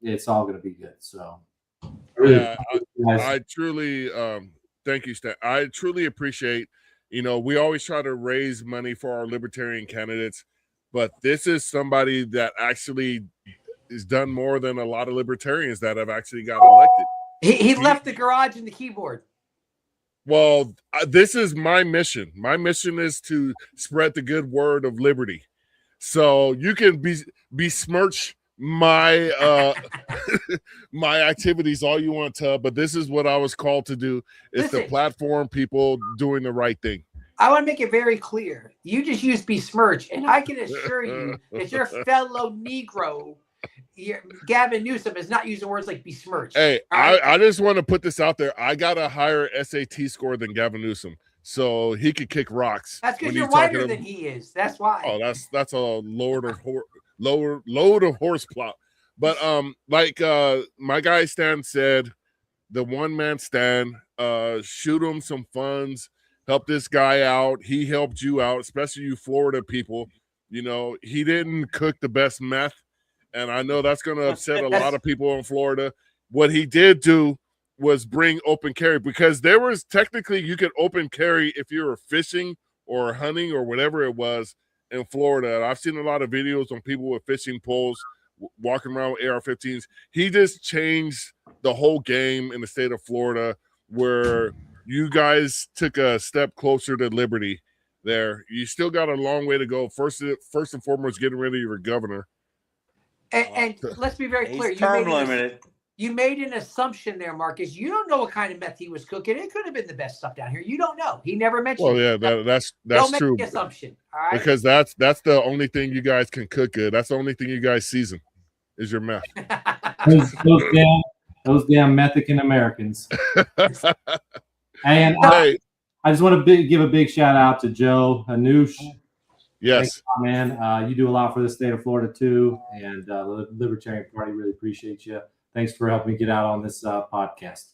it's all going to be good. So I truly thank you, Stan. I truly appreciate. We always try to raise money for our libertarian candidates, but this is somebody that actually has done more than a lot of libertarians that have actually got elected. He left the garage and the keyboard. Well, this is my mission. My mission is to spread the good word of liberty. So you can besmirch my my activities all you want to, but this is what I was called to do, is to platform people doing the right thing. I want to make it very clear. You just use besmirch, and I can assure you that your fellow Negro, Gavin Newsom, is not using words like besmirch. Hey, right? I just want to put this out there. I got a higher SAT score than Gavin Newsom, so he could kick rocks. That's because you're whiter than he is. That's why. Oh, that's a load of horse plot. But like my guy Stan said, the One Man Stan, shoot him some funds, help this guy out. He helped you out, especially you Florida people. He didn't cook the best meth, and I know that's going to upset a lot of people in Florida. What he did do was bring open carry, because there was technically, you could open carry if you were fishing or hunting or whatever it was in Florida. And I've seen a lot of videos on people with fishing poles walking around with AR-15s. He just changed the whole game in the state of Florida, where you guys took a step closer to liberty there. You still got a long way to go. First and foremost, getting rid of your governor. And let's be very clear. You made an assumption there, Marcus. You don't know what kind of meth he was cooking. It could have been the best stuff down here. You don't know. He never mentioned. Well, yeah, that's don't true. Make the assumption, all right? Because that's the only thing you guys can cook good. That's the only thing you guys season is your meth. those damn Mexican Americans. And I just want to give a big shout out to Joe Hanush. Yes, man. You do a lot for the state of Florida too, and the Libertarian Party really appreciate you. Thanks for helping me get out on this podcast.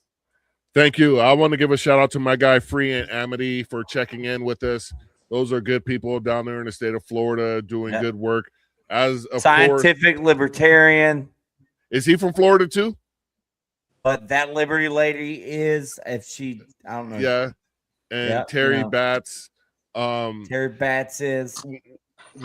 Thank you. I want to give a shout out to my guy Free and Amity for checking in with us. Those are good people down there in the state of Florida doing good work. As a scientific libertarian. Is he from Florida too? But that Liberty lady is, I don't know. Yeah. And Terry Batts. Terry Batts is.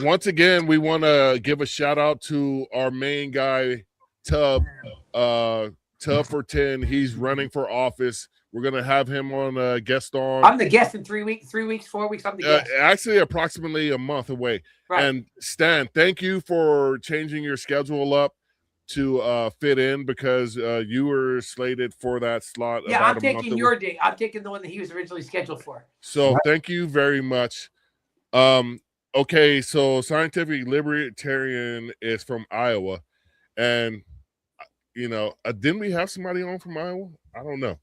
Once again, we want to give a shout out to our main guy, Tub for 10. He's running for office. We're gonna have him on guest on. I'm the guest in 3 weeks, 4 weeks. I'm the guest. Actually, approximately a month away. Right. And Stan, thank you for changing your schedule up to fit in, because you were slated for that slot. Yeah, I'm taking your date. I'm taking the one that he was originally scheduled for. So thank you very much. Okay, so Scientific Libertarian is from Iowa, and didn't we have somebody on from Iowa? I don't know.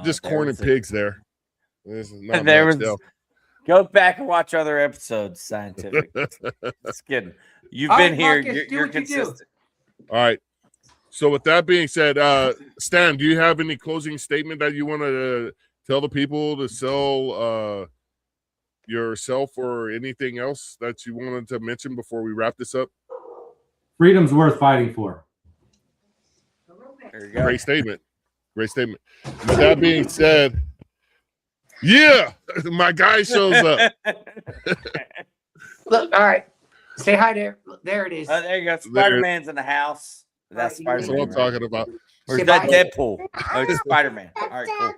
Just corn and pigs there. Go back and watch other episodes. Scientific. Just kidding. You've been here. Marcus, You're consistent. All right. So with that being said, Stan, do you have any closing statement that you want to tell the people to sell yourself or anything else that you wanted to mention before we wrap this up? Freedom's worth fighting for. There you go. Great statement. Great statement. With that being said, yeah, my guy shows up. Look, all right. Say hi there. There it is. There you go. Spider-Man's in the house. That's That's what I'm talking about. Or is Say that bye. Deadpool? Oh, it's Spider-Man. All right, cool.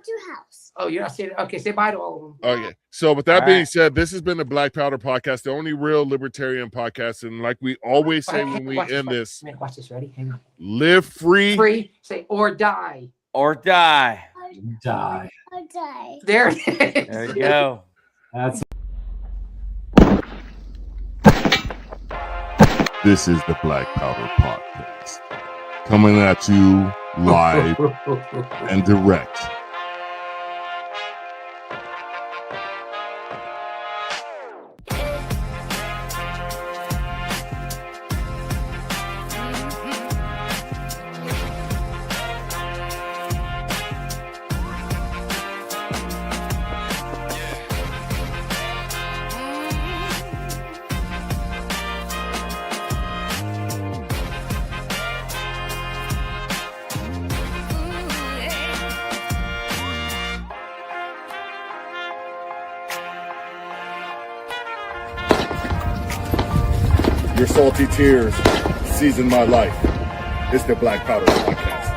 Oh, you're not saying okay. Say bye to all of them. Okay. So with that All being right. said, this has been the Black Powder Podcast, the only real libertarian podcast. And like we always say when we end this, Watch this. Ready? Hang on. live free. Free. Say or die. Or die. Die. There it is. There you go. That's This is the Black Powder Podcast, coming at you live and direct. Your salty tears season my life. It's the Black Powder Podcast.